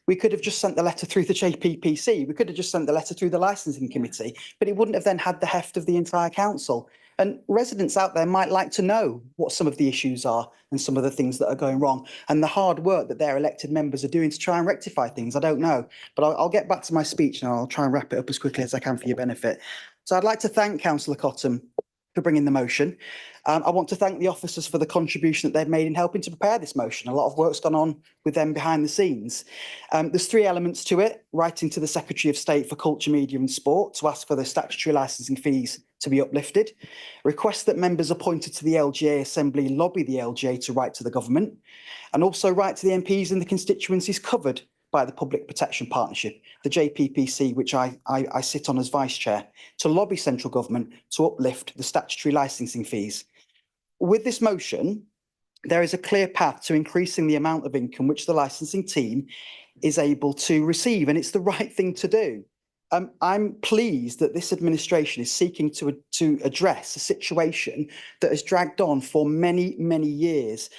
We could have just sent the letter through the JPPC. We could have just sent the letter through the licensing committee, but it wouldn't have then had the heft of the entire council. And residents out there might like to know what some of the issues are and some of the things that are going wrong and the hard work that their elected members are doing to try and rectify things. I don't know, but I'll get back to my speech and I'll try and wrap it up as quickly as I can for your benefit. So I'd like to thank Councillor Cottam for bringing the motion. I want to thank the officers for the contribution that they've made in helping to prepare this motion. A lot of work's gone on with them behind the scenes. There's three elements to it: writing to the Secretary of State for Culture, Media and Sport to ask for the statutory licensing fees to be uplifted, request that members appointed to the LGA Assembly lobby the LGA to write to the government, and also write to the MPs in the constituencies covered by the Public Protection Partnership, the JPPC, which I sit on as Vice Chair, to lobby central government to uplift the statutory licensing fees. With this motion, there is a clear path to increasing the amount of income which the licensing team is able to receive, and it's the right thing to do. I'm pleased that this administration is seeking to address a situation that has dragged on for many, many years.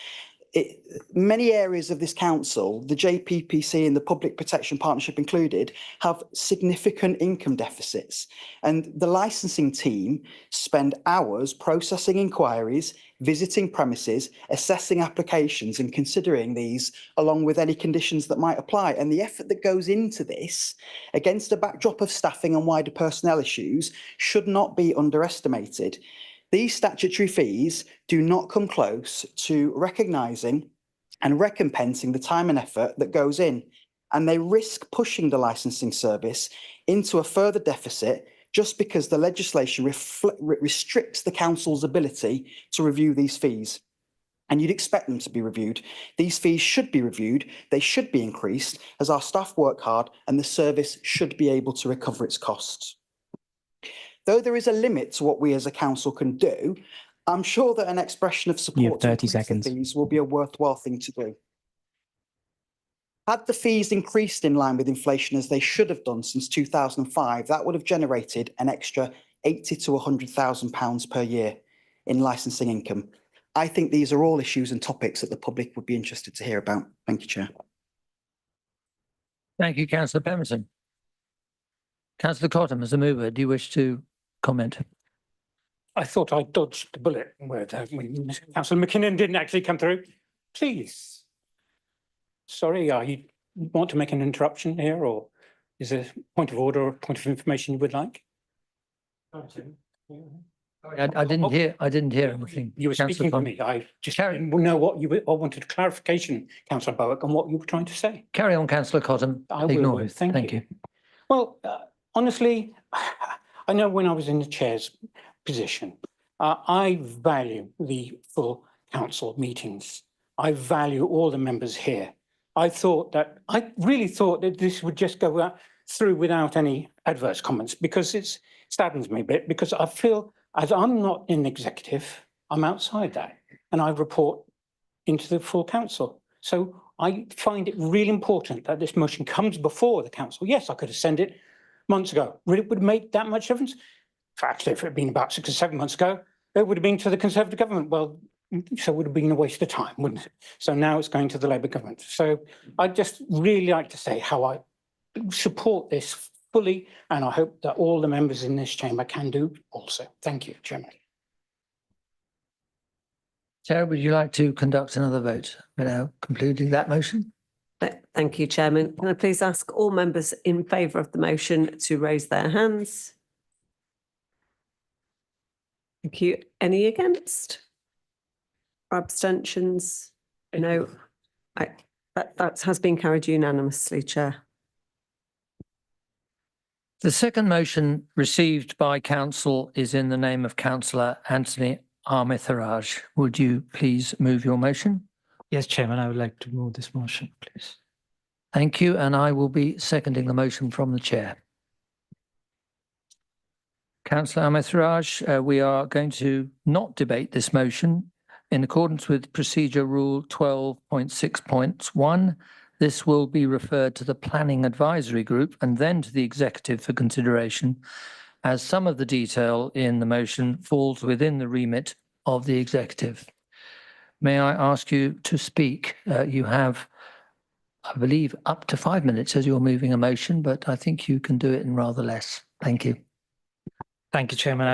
Many areas of this council, the JPPC and the Public Protection Partnership included, have significant income deficits. And the licensing team spend hours processing inquiries, visiting premises, assessing applications and considering these along with any conditions that might apply. And the effort that goes into this, against a backdrop of staffing and wider personnel issues, should not be underestimated. These statutory fees do not come close to recognising and recompensing the time and effort that goes in, and they risk pushing the licensing service into a further deficit just because the legislation restricts the council's ability to review these fees. And you'd expect them to be reviewed. These fees should be reviewed, they should be increased as our staff work hard and the service should be able to recover its costs. Though there is a limit to what we as a council can do, I'm sure that an expression of support to increase the fees will be a worthwhile thing to do. Had the fees increased in line with inflation as they should have done since 2005, that would have generated an extra £80,000 to £100,000 per year in licensing income. I think these are all issues and topics that the public would be interested to hear about. Thank you, Chair. Thank you, Councillor Pemberton. Councillor Cottam, as a mover, do you wish to comment? I thought I dodged the bullet where Councillor McKinnon didn't actually come through. Please. Sorry, you want to make an interruption here, or is there a point of order or point of information you would like? I didn't hear anything. You were speaking for me. I just didn't know what you were. I wanted clarification, Councillor Bowick, on what you were trying to say. Carry on, Councillor Cottam. I will. Thank you. Well, honestly, I know when I was in the chair's position, I value the full council meetings. I value all the members here. I really thought that this would just go through without any adverse comments, because it saddens me a bit, because I feel as I'm not in the executive, I'm outside that, and I report into the full council. So I find it really important that this motion comes before the council. Yes, I could have sent it months ago. Really, would it make that much difference? Actually, if it had been about 6 or 7 months ago, it would have been to the Conservative government. Well, so it would have been a waste of time, wouldn't it? So now it's going to the Labour government. So I'd just really like to say how I support this fully, and I hope that all the members in this chamber can do also. Thank you, Chairman. Chair, would you like to conduct another vote without concluding that motion? Thank you, Chairman. Can I please ask all members in favour of the motion to raise their hands? Thank you. Any against? Or abstentions? No. That has been carried unanimously, Chair. The second motion received by Council is in the name of Councillor Anthony Armitharaj. Would you please move your motion? Yes, Chairman, I would like to move this motion, please. Thank you, and I will be seconding the motion from the chair. Councillor Armitharaj, we are going to not debate this motion. In accordance with Procedure Rule 12.6.1, this will be referred to the Planning Advisory Group and then to the Executive for consideration, as some of the detail in the motion falls within the remit of the Executive. May I ask you to speak? You have I believe, up to 5 minutes as you're moving a motion, but I think you can do it in rather less. Thank you. Thank you, Chairman.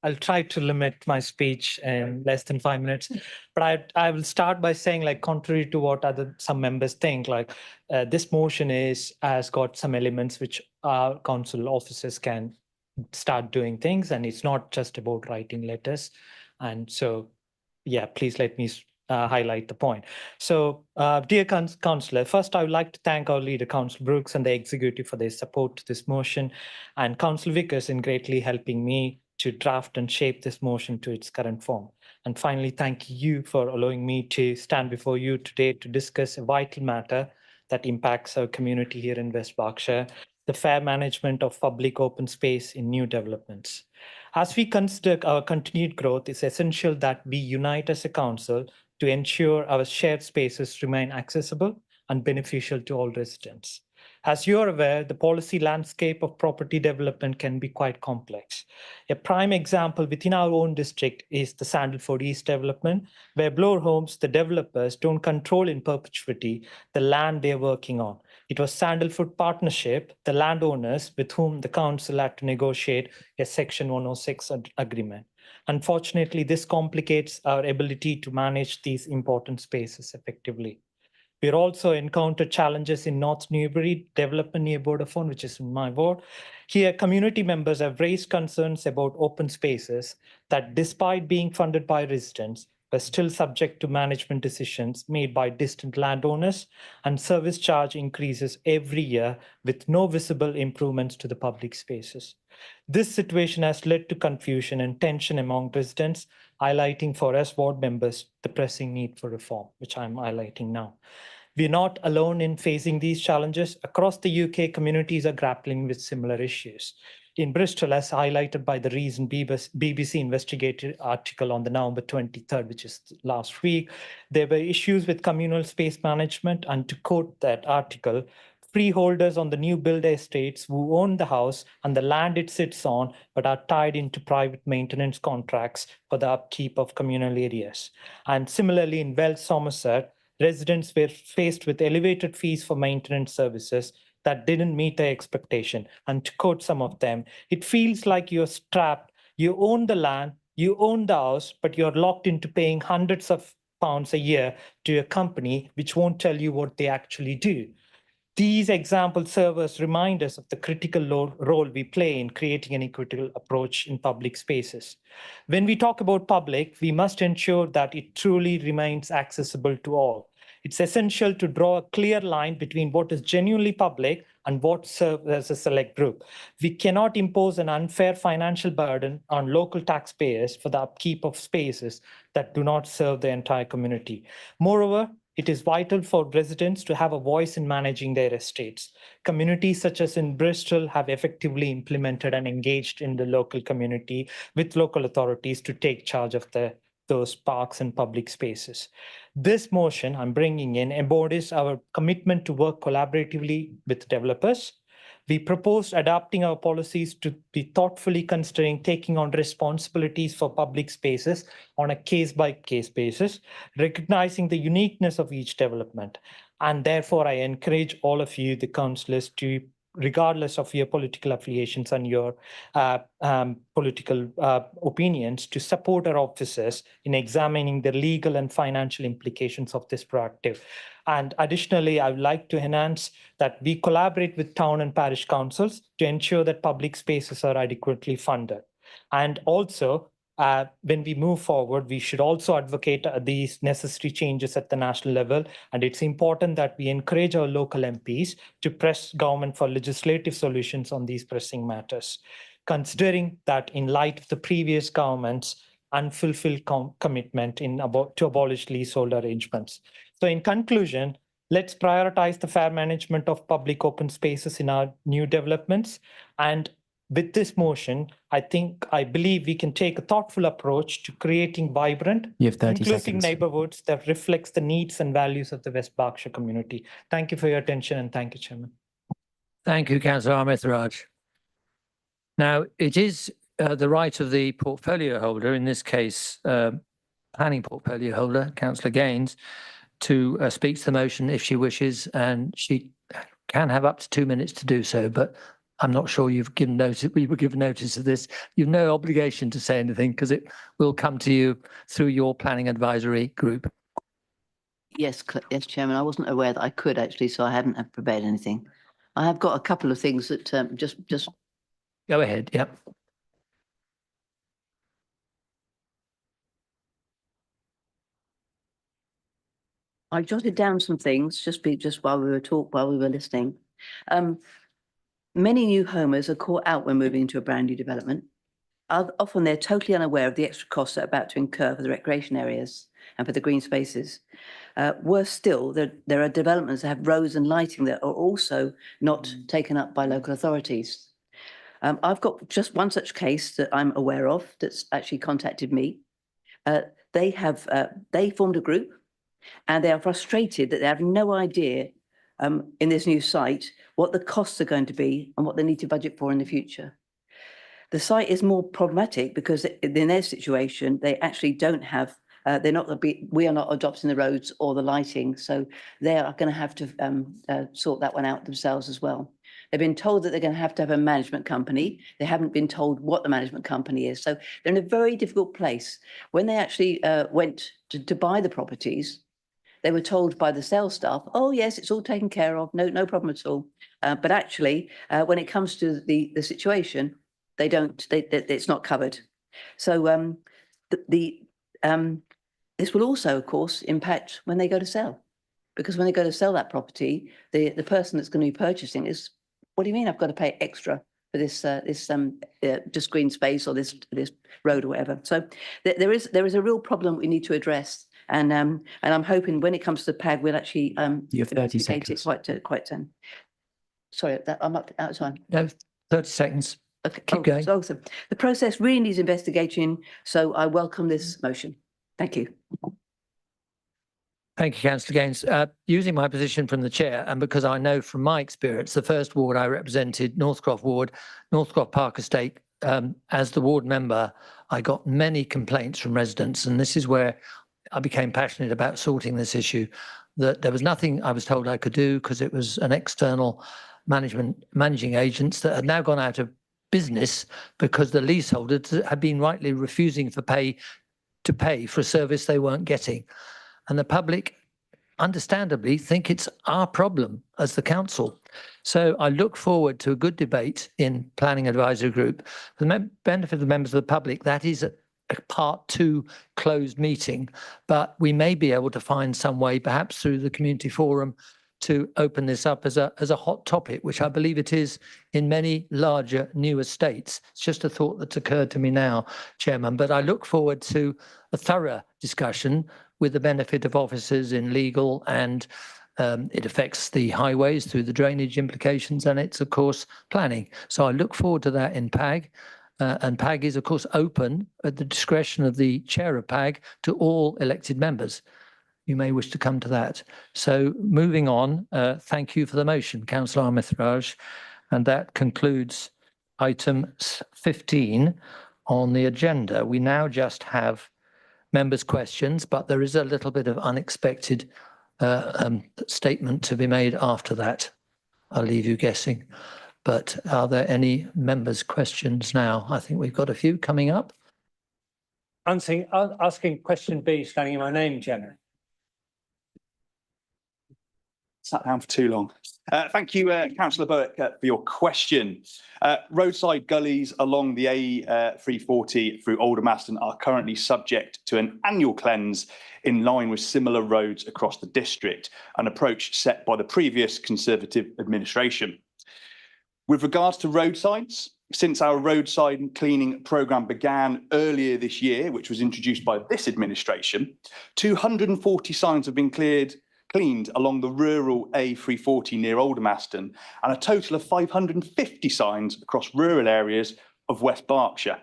I'll try to limit my speech in less than 5 minutes. But I will start by saying, like, contrary to what some members think, like this motion has got some elements which our council officers can start doing things, and it's not just about writing letters. And so, yeah, please let me highlight the point. So, dear Councillor, first I would like to thank our leader, Councillor Brooks, and the executive for their support to this motion, and Councillor Vickers in greatly helping me to draft and shape this motion to its current form. And finally, thank you for allowing me to stand before you today to discuss a vital matter that impacts our community here in West Berkshire, the fair management of public open space in new developments. As we consider our continued growth, it's essential that we unite as a council to ensure our shared spaces remain accessible and beneficial to all residents. As you're aware, the policy landscape of property development can be quite complex. A prime example within our own district is the Sandalford East development, where Bloor Homes, the developers, don't control in perpetuity the land they're working on. It was Sandalford Partnership, the landowners, with whom the council had to negotiate a Section 106 agreement. Unfortunately, this complicates our ability to manage these important spaces effectively. We also encountered challenges in North Newbury development near Vodafone, which is in my ward. Here, community members have raised concerns about open spaces that, despite being funded by residents, were still subject to management decisions made by distant landowners, and service charge increases every year with no visible improvements to the public spaces. This situation has led to confusion and tension among residents, highlighting for us ward members the pressing need for reform, which I'm highlighting now. We're not alone in facing these challenges. Across the UK, communities are grappling with similar issues. In Bristol, as highlighted by the recent BBC investigative article on the November 23rd, which is last week, there were issues with communal space management, and to quote that article, freeholders on the new build estates who own the house and the land it sits on, but are tied into private maintenance contracts for the upkeep of communal areas. And similarly, in Wells, Somerset, residents were faced with elevated fees for maintenance services that didn't meet their expectation. And to quote some of them, it feels like you're strapped. You own the land, you own the house, but you're locked into paying hundreds of pounds a year to a company which won't tell you what they actually do. These examples serve as reminders of the critical role we play in creating an equitable approach in public spaces. When we talk about public, we must ensure that it truly remains accessible to all. It's essential to draw a clear line between what is genuinely public and what serves as a select group. We cannot impose an unfair financial burden on local taxpayers for the upkeep of spaces that do not serve the entire community. Moreover, it is vital for residents to have a voice in managing their estates. Communities such as in Bristol have effectively implemented and engaged in the local community with local authorities to take charge of those parks and public spaces. This motion I'm bringing in embodies our commitment to work collaboratively with developers. We proposed adapting our policies to be thoughtfully considering taking on responsibilities for public spaces on a case-by-case basis, recognizing the uniqueness of each development. And therefore, I encourage all of you, the councillors, to, regardless of your political affiliations and your political opinions, to support our officers in examining the legal and financial implications of this proactive. And additionally, I would like to enhance that we collaborate with town and parish councils to ensure that public spaces are adequately funded. And also, when we move forward, we should also advocate these necessary changes at the national level. And it's important that we encourage our local MPs to press government for legislative solutions on these pressing matters, considering that in light of the previous government's unfulfilled commitment to abolish leasehold arrangements. So in conclusion, let's prioritize the fair management of public open spaces in our new developments. And with this motion, I believe we can take a thoughtful approach to creating vibrant, inclusive neighborhoods that reflects the needs and values of the West Berkshire community. Thank you for your attention, and thank you, Chairman. Thank you, Councillor Amrithraj. Now, it is the right of the portfolio holder, in this case, planning portfolio holder, Councillor Gaines, to speak to the motion if she wishes, and she can have up to 2 minutes to do so, but I'm not sure you've given notice, we were given notice of this. You've no obligation to say anything because it will come to you through your planning advisory group. Yes, yes, Chairman. I wasn't aware that I could actually, so I haven't prepared anything. I have got a couple of things that just. Go ahead. Yep. I jotted down some things just while we were listening. Many new homers are caught out when moving into a brand new development. Often they're totally unaware of the extra costs they're about to incur for the recreation areas and for the green spaces. Worse still, there are developments that have roads and lighting that are also not taken up by local authorities. I've got just one such case that I'm aware of that's actually contacted me. They formed a group and they are frustrated that they have no idea in this new site what the costs are going to be and what they need to budget for in the future. The site is more problematic because in their situation, they actually don't have, we are not adopting the roads or the lighting, so they are going to have to sort that one out themselves as well. They've been told that they're going to have a management company. They haven't been told what the management company is. So they're in a very difficult place. When they actually went to buy the properties, they were told by the sales staff, oh, yes, it's all taken care of. No problem at all. But actually, when it comes to the situation, it's not covered. So this will also, of course, impact when they go to sell. Because when they go to sell that property, the person that's going to be purchasing is, what do you mean I've got to pay extra for this just green space or this road or whatever? So there is a real problem we need to address. And I'm hoping when it comes to the PAG, we'll actually You have 30 seconds. Quite sorry, I'm out of time. No, 30 seconds. Okay, Keep going. Awesome. The process really needs investigating, so I welcome this motion. Thank you. Thank you, Councillor Gaines. Using my position from the chair, and because I know from my experience, the first ward I represented, Northcroft Ward, Northcroft Park Estate, as the ward member, I got many complaints from residents, and this is where I became passionate about sorting this issue, that there was nothing I was told I could do because it was an external managing agents that had now gone out of business because the leaseholders had been rightly refusing to pay for a service they weren't getting. And the public, understandably, think it's our problem as the council. So I look forward to a good debate in Planning Advisory Group. For the benefit of the members of the public, that is a part 2 closed meeting, but we may be able to find some way, perhaps through the community forum, to open this up as a hot topic, which I believe it is in many larger new estates. It's just a thought that's occurred to me now, Chairman, but I look forward to a thorough discussion with the benefit of officers in legal, and it affects the highways through the drainage implications, and it's, of course, planning. So I look forward to that in PAG. And PAG is, of course, open at the discretion of the chair of PAG to all elected members. You may wish to come to that. So moving on, thank you for the motion, Councillor Armithraj. And that concludes item 15 on the agenda. We now just have members' questions, but there is a little bit of unexpected statement to be made after that. I'll leave you guessing. But are there any members' questions now? I think we've got a few coming up. Asking question B, standing in my name, Chairman. Sat down for too long. Thank you, Councillor Burke, for your question. Roadside gullies along the A340 through Aldermaston are currently subject to an annual cleanse in line with similar roads across the district, an approach set by the previous Conservative administration. With regards to roadsides, since our roadside cleaning programme began earlier this year, which was introduced by this administration, 240 signs have been cleaned along the rural A340 near Aldermaston, and a total of 550 signs across rural areas of West Berkshire.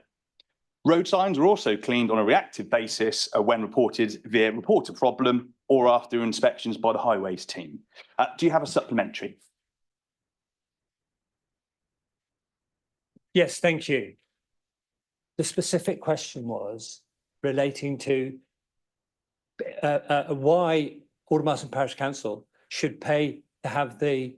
Road signs are also cleaned on a reactive basis when reported via report a problem or after inspections by the highways team. Do you have a supplementary? Yes, thank you. The specific question was relating to why Aldermaston Parish Council should pay to have the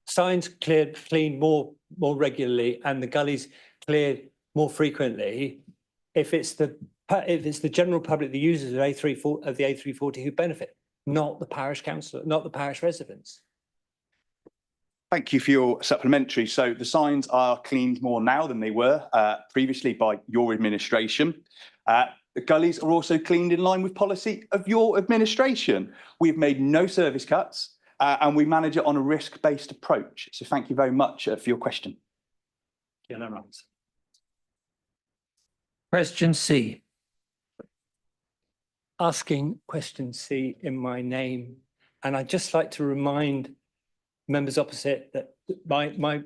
signs cleaned more regularly and the gullies cleared more frequently if it's the general public, the users of the A340 who benefit, not the parish council, not the parish residents. Thank you for your supplementary. So the signs are cleaned more now than they were previously by your administration. The gullies are also cleaned in line with policy of your administration. We've made no service cuts and we manage it on a risk-based approach. So thank you very much for your question. Question C. Asking question C in my name. And I'd just like to remind members opposite that my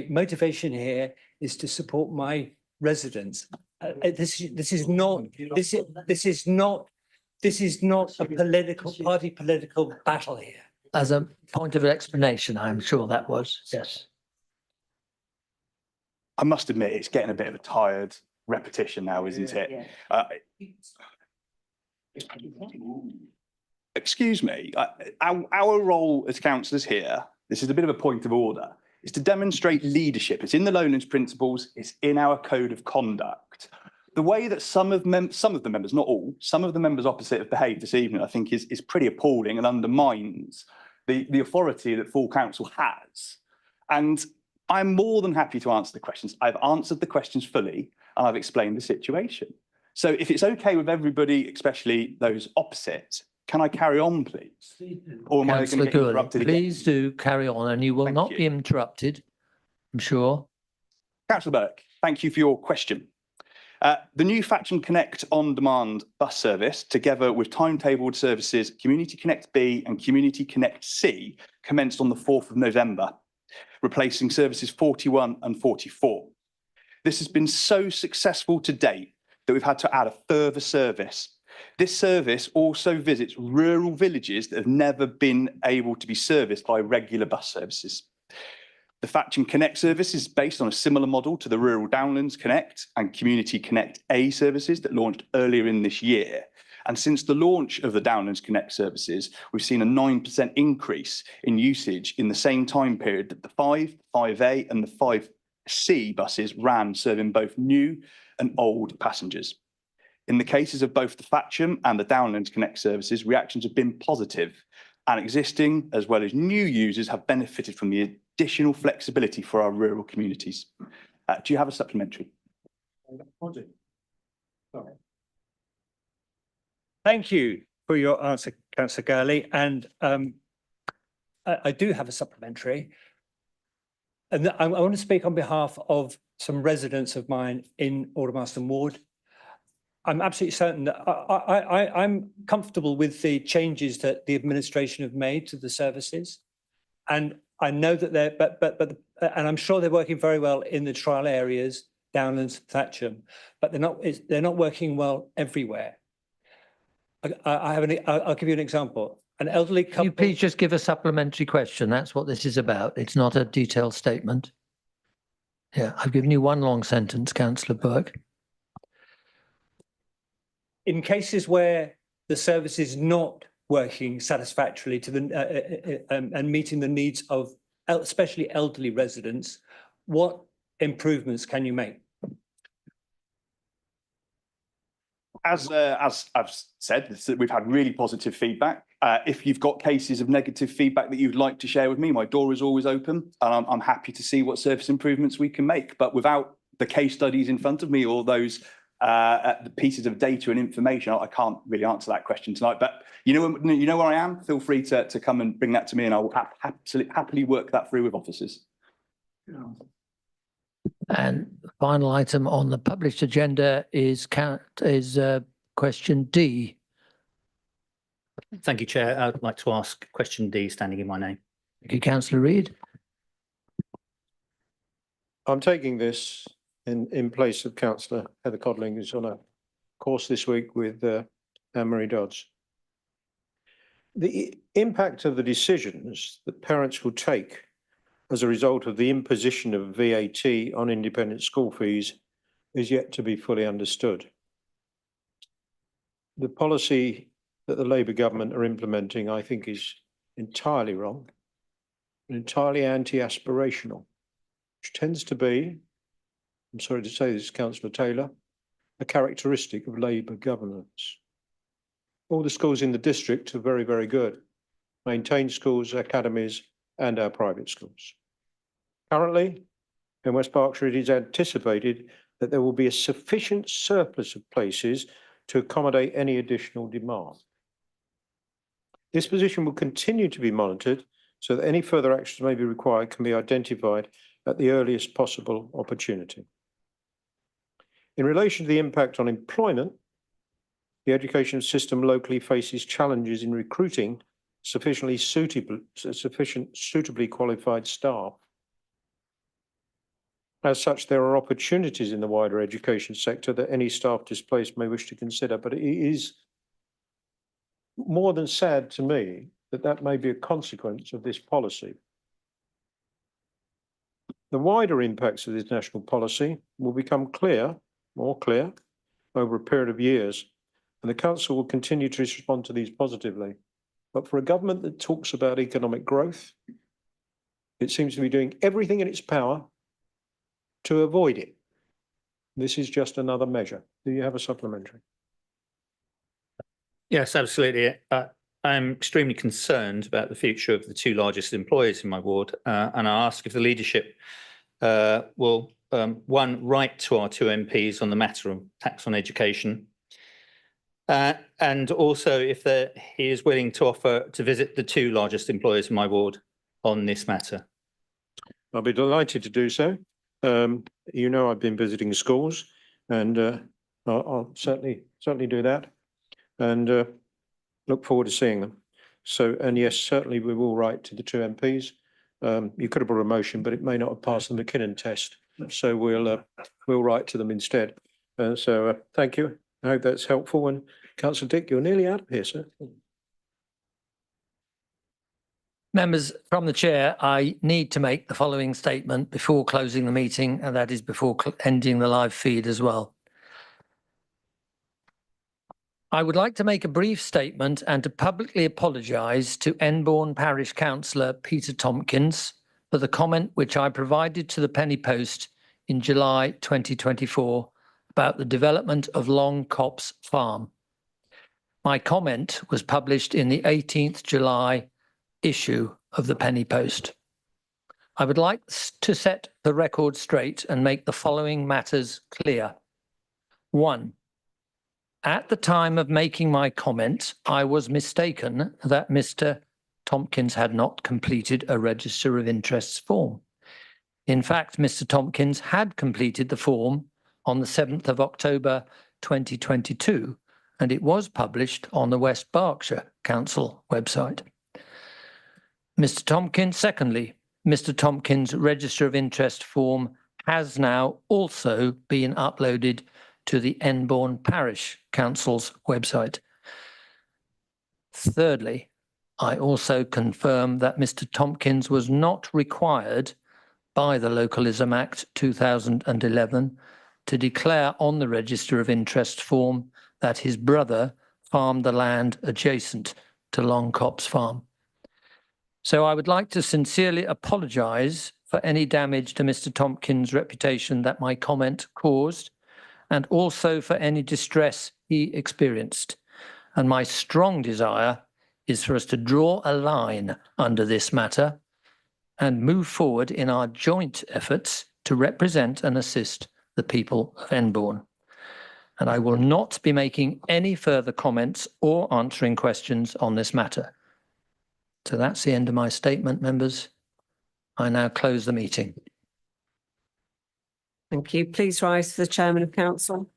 motivation here is to support my residents. This is not a political battle here. As a point of explanation, I'm sure that was, yes. I must admit, it's getting a bit of a tired repetition now, isn't it? Excuse me, our role as councillors here, this is a bit of a point of order, is to demonstrate leadership. It's in the Lowlands Principles, it's in our code of conduct. The way that some of the members, not all, some of the members opposite have behaved this evening, I think is pretty appalling and undermines the authority that full council has. And I'm more than happy to answer the questions. I've answered the questions fully and I've explained the situation. So if it's okay with everybody, especially those opposite, can I carry on, please? Or am I going to get interrupted again? Please do carry on and you will not be interrupted, I'm sure. Councillor Burke, thank you for your question. The new Faction Connect on-demand bus service, together with timetabled services Community Connect B and Community Connect C, commenced on the 4th of November, replacing services 41 and 44. This has been so successful to date that we've had to add a further service. This service also visits rural villages that have never been able to be serviced by regular bus services. The Faction Connect service is based on a similar model to the Rural Downlands Connect and Community Connect A services that launched earlier in this year. And since the launch of the Downlands Connect services, we've seen a 9% increase in usage in the same time period that the 5, 5A and the 5C buses ran, serving both new and old passengers. In the cases of both the Faction and the Downlands Connect services, reactions have been positive, and existing as well as new users have benefited from the additional flexibility for our rural communities. Do you have a supplementary? Thank you for your answer, Councillor Gurley. And I do have a supplementary. And I want to speak on behalf of some residents of mine in Aldermaston Ward. I'm absolutely certain that I'm comfortable with the changes that the administration have made to the services. And I know that and I'm sure they're working very well in the trial areas, Downlands, Thatcham, but they're not working well everywhere. I'll give you an example. An elderly couple. Can you please just give a supplementary question? That's what this is about. It's not a detailed statement. Yeah, I've given you one long sentence, Councillor Burke. In cases where the service is not working satisfactorily to the and meeting the needs of especially elderly residents, what improvements can you make? As I've said, we've had really positive feedback. If you've got cases of negative feedback that you'd like to share with me, my door is always open, and I'm happy to see what service improvements we can make. But without the case studies in front of me or those the pieces of data and information, I can't really answer that question tonight. But you know where I am. Feel free to come and bring that to me, and I will happily work that through with officers. And the final item on the published agenda is question D. Thank you, Chair. I'd like to ask question D, standing in my name. Thank you, Councillor Reid. I'm taking this in place of Councillor Heather Codling, who's on a course this week with Anne-Marie Dodds. The impact of the decisions that parents will take as a result of the imposition of VAT on independent school fees is yet to be fully understood. The policy that the Labour government are implementing, I think, is entirely wrong, and entirely anti-aspirational, which tends to be, I'm sorry to say this, Councillor Taylor, a characteristic of Labour governance. All the schools in the district are very, very good. Maintained schools, academies, and our private schools. Currently, in West Berkshire, it is anticipated that there will be a sufficient surplus of places to accommodate any additional demand. This position will continue to be monitored so that any further actions may be required can be identified at the earliest possible opportunity. In relation to the impact on employment, the education system locally faces challenges in recruiting suitably qualified staff. As such, there are opportunities in the wider education sector that any staff displaced may wish to consider, but it is more than sad to me that that may be a consequence of this policy. The wider impacts of this national policy will become more clear, over a period of years, and the Council will continue to respond to these positively. But for a government that talks about economic growth, it seems to be doing everything in its power to avoid it. This is just another measure. Do you have a supplementary? Yes, absolutely. I'm extremely concerned about the future of the two largest employers in my ward, and I ask if the leadership will, one, write to our two MPs on the matter of tax on education, and also if he is willing to offer to visit the two largest employers in my ward on this matter. I'll be delighted to do so. You know, I've been visiting schools, and I'll certainly do that, and look forward to seeing them. So, and yes, certainly we will write to the two MPs. You could have brought a motion, but it may not have passed the McKinnon test. So we'll write to them instead. So thank you. I hope that's helpful. And Councillor Dick, you're nearly out of here, sir. Members, from the chair, I need to make the following statement before closing the meeting, and that is before ending the live feed as well. I would like to make a brief statement and to publicly apologise to Enbourne Parish Councillor Peter Tompkins for the comment which I provided to the Penny Post in July 2024 about the development of Long Copse Farm. My comment was published in the 18th July issue of the Penny Post. I would like to set the record straight and make the following matters clear. 1. At the time of making my comment, I was mistaken that Mr. Tompkins had not completed a Register of Interests form. In fact, Mr. Tompkins had completed the form on the 7th of October 2022, and it was published on the West Berkshire Council website. Mr. Tompkins, secondly, Mr. Tompkins' Register of Interest form has now also been uploaded to the Enbourne Parish Council's website. Thirdly, I also confirm that Mr. Tompkins was not required by the Localism Act 2011 to declare on the Register of Interest form that his brother farmed the land adjacent to Long Copse Farm. So I would like to sincerely apologise for any damage to Mr. Tompkins' reputation that my comment caused, and also for any distress he experienced. And my strong desire is for us to draw a line under this matter and move forward in our joint efforts to represent and assist the people of Enbourne. And I will not be making any further comments or answering questions on this matter. So that's the end of my statement, members. I now close the meeting. Thank you. Please rise to the Chairman of Council.